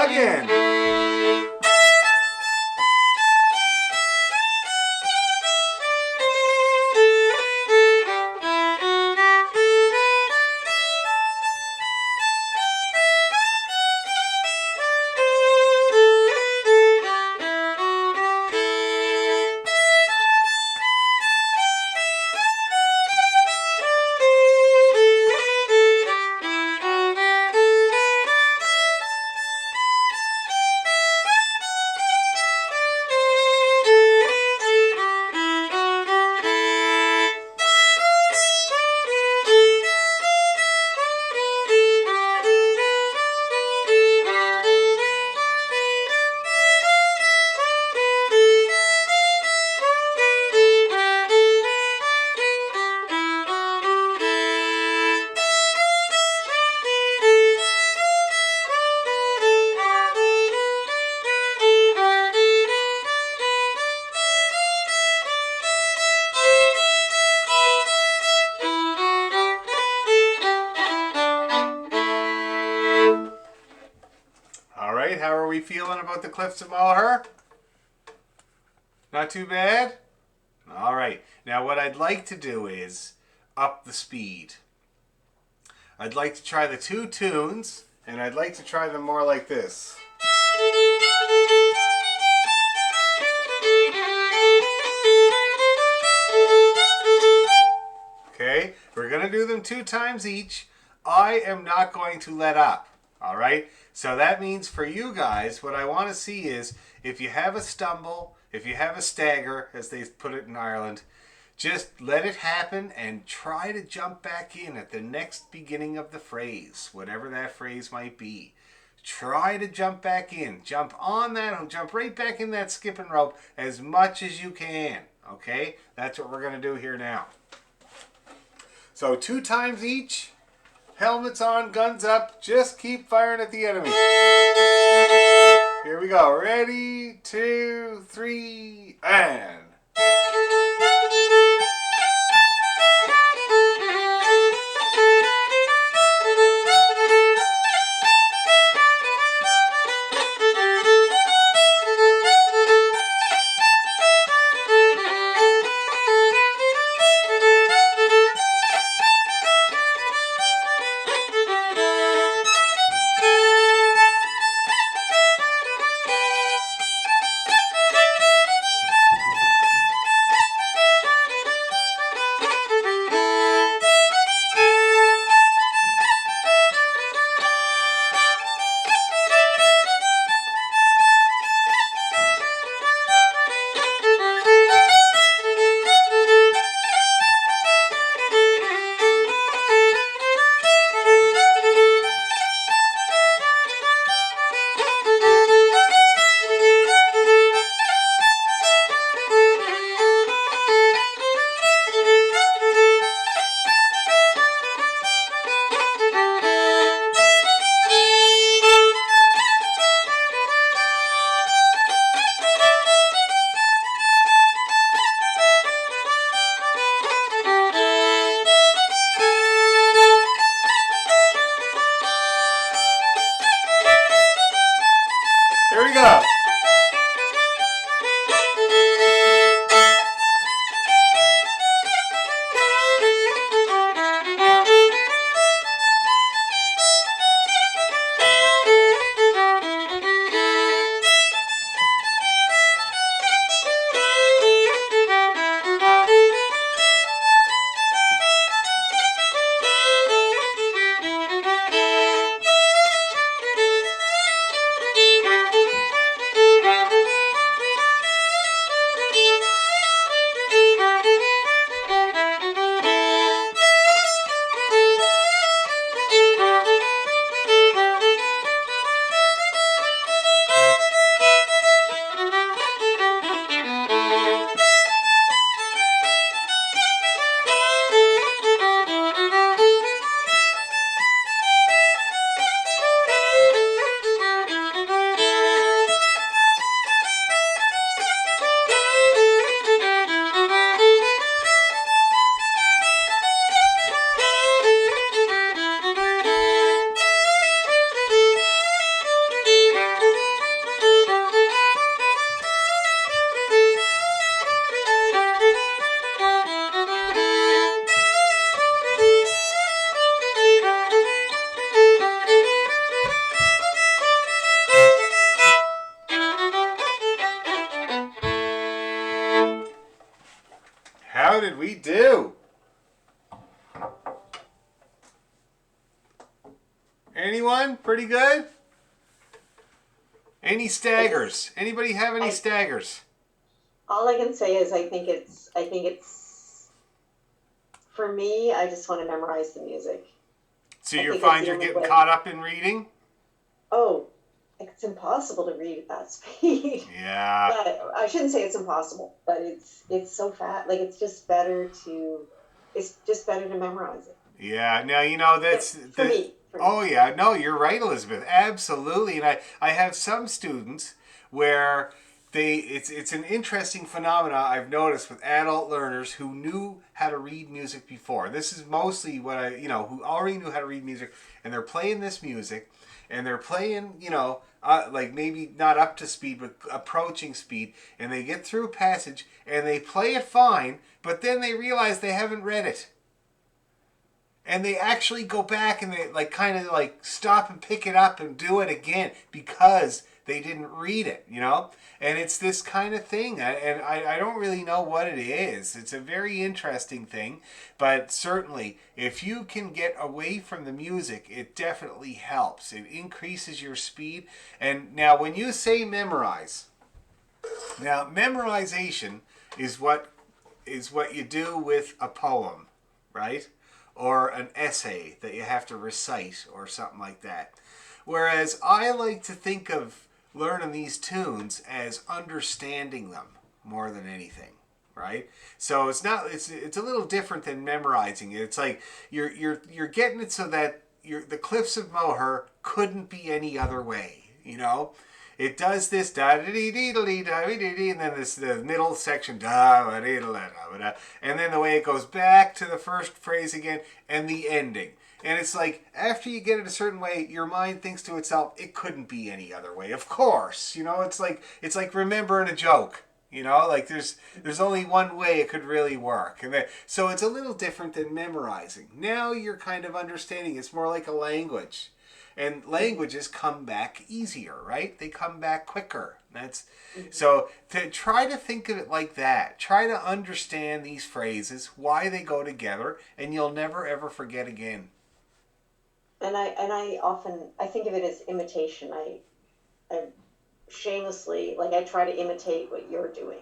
Again. right, how are we feeling about the Cliffs of Moher? Not too bad? All right. Now what I'd like to do is up the speed. I'd like to try the two tunes, and I'd like to try them more like this. Okay, we're going to do them 2 times each. I am not going to let up. All right? So that means for you guys, what I want to see is if you have a stumble, if you have a stagger, as they put it in Ireland, just let it happen and try to jump back in at the next beginning of the phrase, whatever that phrase might be. Try to jump back in. Jump on that, jump right back in that skipping rope as much as you can. Okay? That's what we're going to do here now. So 2 times each. Helmets on, guns up. Just keep firing at the enemy. Here we go. Ready, 2, 3, and... Here we go. How did we do? Anyone? Pretty good? Any staggers? Anybody have any staggers? All I can say is I think it's for me, I just want to memorize the music. So you find you're getting caught up in reading? Oh, it's impossible to read at that speed. Yeah. But I shouldn't say it's impossible, but it's so fast. Like it's just better to memorize it. Yeah. Now you know that's for me. Oh yeah, no, you're right, Elizabeth. Absolutely. And I have some students where it's an interesting phenomena I've noticed with adult learners who knew how to read music before. This is mostly what who already knew how to read music, and they're playing this music, and they're playing, like maybe not up to speed, but approaching speed, and they get through a passage, and they play it fine, but then they realize they haven't read it. And they actually go back and they kind of stop and pick it up and do it again because they didn't read it, And it's this kind of thing. And I don't really know what it is. It's a very interesting thing. But certainly, if you can get away from the music, it definitely helps. It increases your speed. And now when you say memorize, now memorization is what you do with a poem, right? Or an essay that you have to recite or something like that. Whereas I like to think of learning these tunes as understanding them more than anything, right? So it's a little different than memorizing it. It's like you're getting it so that the Cliffs of Moher couldn't be any other way, It does this da da dee dee dee da dee dee, and then the middle section da da dee da da, and then the way it goes back to the first phrase again and the ending. And it's like after you get it a certain way, your mind thinks to itself, it couldn't be any other way. Of course, it's like remembering a joke. Like there's only one way it could really work, so it's a little different than memorizing. Now you're kind of understanding. It's more like a language. And languages come back easier, right? They come back quicker. So to try to think of it like that. Try to understand these phrases, why they go together, and you'll never ever forget again. And I often think of it as imitation. I shamelessly I try to imitate what you're doing.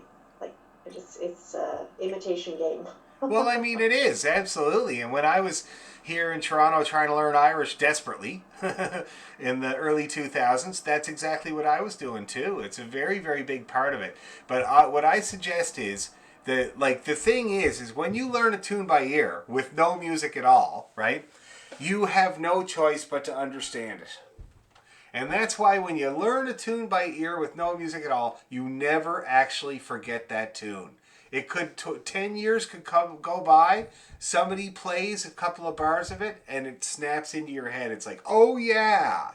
It's a imitation game. Well, I mean, it is, absolutely. And when I was here in Toronto trying to learn Irish desperately in the early 2000s, that's exactly what I was doing too. It's a very, very big part of it. But what I suggest is that, the thing is when you learn a tune by ear with no music at all, right, you have no choice but to understand it. And that's why when you learn a tune by ear with no music at all, you never actually forget that tune. It could 10 years could go by. Somebody plays a couple of bars of it, and it snaps into your head. It's like, oh yeah,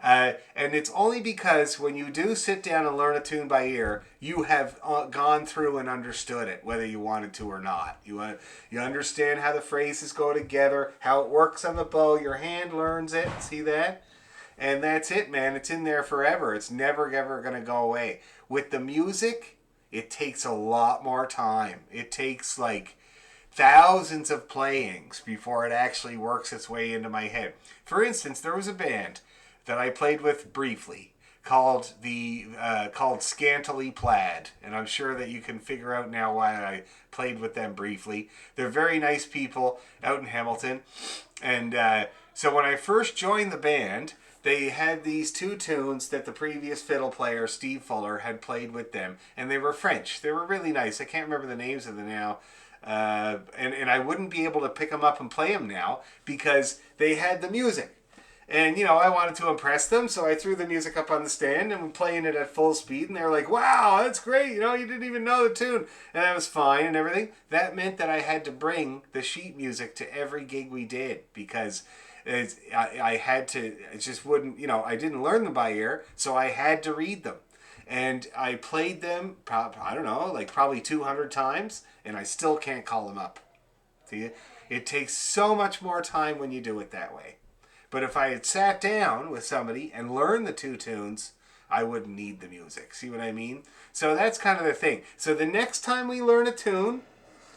And it's only because when you do sit down and learn a tune by ear, you have gone through and understood it, whether you wanted to or not. You understand how the phrases go together, how it works on the bow. Your hand learns it. See that? And that's it, man. It's in there forever. It's never, ever going to go away. With the music, it takes a lot more time. It takes thousands of playings before it actually works its way into my head. For instance, there was a band that I played with briefly called Scantily Plaid, and I'm sure that you can figure out now why I played with them briefly. They're very nice people out in Hamilton, and so when I first joined the band, they had these two tunes that the previous fiddle player, Steve Fuller, had played with them, and they were French. They were really nice. I can't remember the names of them now, and I wouldn't be able to pick them up and play them now because they had the music. And, I wanted to impress them, so I threw the music up on the stand and was playing it at full speed, and they were like, wow, that's great, you didn't even know the tune. And that was fine and everything. That meant that I had to bring the sheet music to every gig we did because I had to, it just wouldn't, I didn't learn them by ear, so I had to read them. And I played them, probably 200 times, and I still can't call them up. See, it takes so much more time when you do it that way. But if I had sat down with somebody and learned the two tunes, I wouldn't need the music. See what I mean? So that's kind of the thing. So the next time we learn a tune,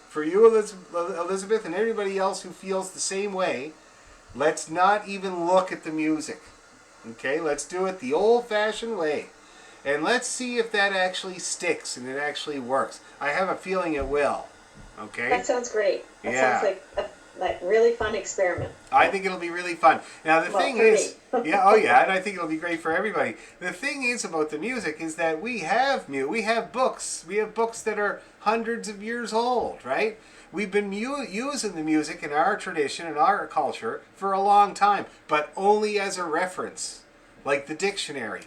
for you, Elizabeth, and everybody else who feels the same way, let's not even look at the music. Okay? Let's do it the old-fashioned way. And let's see if that actually sticks and it actually works. I have a feeling it will. Okay? That sounds great. That sounds like really fun experiment. I think it'll be really fun. Now the thing is, and I think it'll be great for everybody. The thing is about the music is that we have books. We have books that are hundreds of years old, right? We've been using the music in our tradition and our culture for a long time, but only as a reference, like the dictionary.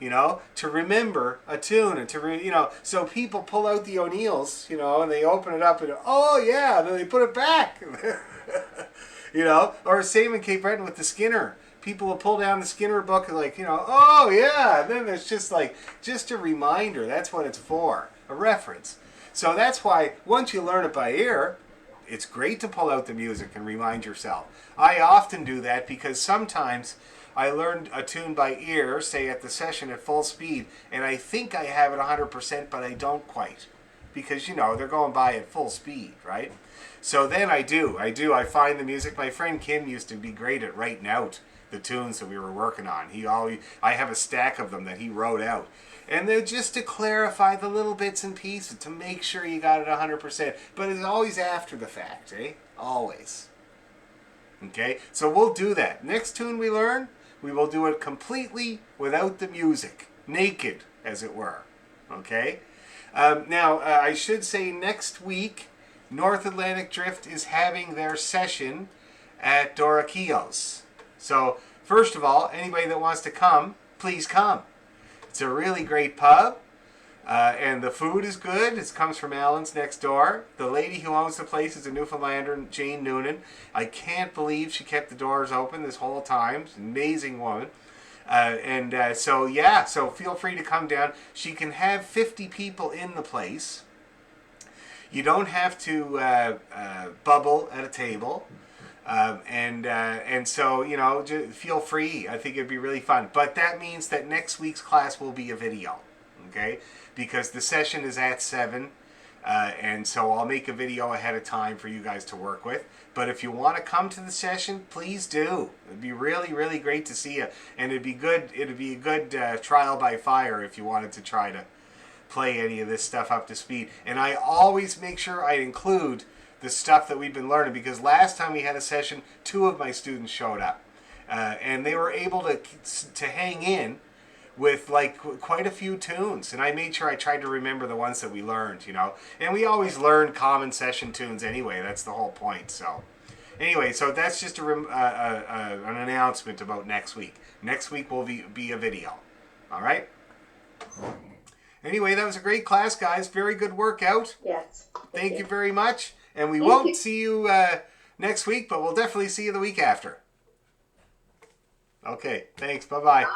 you know, to remember a tune and to, you know, so people pull out the O'Neills, you know, and they open it up and, oh yeah, then they put it back. You know, or same in Cape Breton with the Skinner. People will pull down the Skinner book and like, you know, oh yeah, and then there's just like, just a reminder, that's what it's for, a reference. So that's why once you learn it by ear, it's great to pull out the music and remind yourself. I often do that because sometimes I learned a tune by ear, say at the session at full speed, and I think I have it 100%, but I don't quite. Because, you know, they're going by at full speed, right? So then I find the music. My friend Kim used to be great at writing out the tunes that we were working on. I have a stack of them that he wrote out. And they're just to clarify the little bits and pieces, to make sure you got it 100%. But it's always after the fact, eh? Always. Okay? So we'll do that. Next tune we learn, we will do it completely without the music. Naked, as it were. Okay? Now, I should say next week, North Atlantic Drift is having their session at Dorokios. So, first of all, anybody that wants to come, please come. It's a really great pub, and the food is good. It comes from Alan's next door. The lady who owns the place is a Newfoundlander, Jane Noonan. I can't believe she kept the doors open this whole time. She's an amazing woman. So feel free to come down. She can have 50 people in the place. You don't have to bubble at a table. And so, you know, just feel free. I think it'd be really fun. But that means that next week's class will be a video, okay? Because the session is at 7, and so I'll make a video ahead of time for you guys to work with. But if you want to come to the session, please do. It'd be really, really great to see you. And it'd be a good trial by fire if you wanted to try to play any of this stuff up to speed. And I always make sure I include the stuff that we've been learning, because last time we had a session, 2 of my students showed up, and they were able to hang in with like quite a few tunes, and I made sure I tried to remember the ones that we learned, you know, and we always learn common session tunes anyway. That's the whole point. So anyway, so that's just an announcement about next week. Next week will be a video. All right. Anyway, that was a great class, guys. Very good workout. Yes. Thank you very much. And we Thank won't you. see you next week, but we'll definitely see you the week after. Okay, thanks. Bye-bye.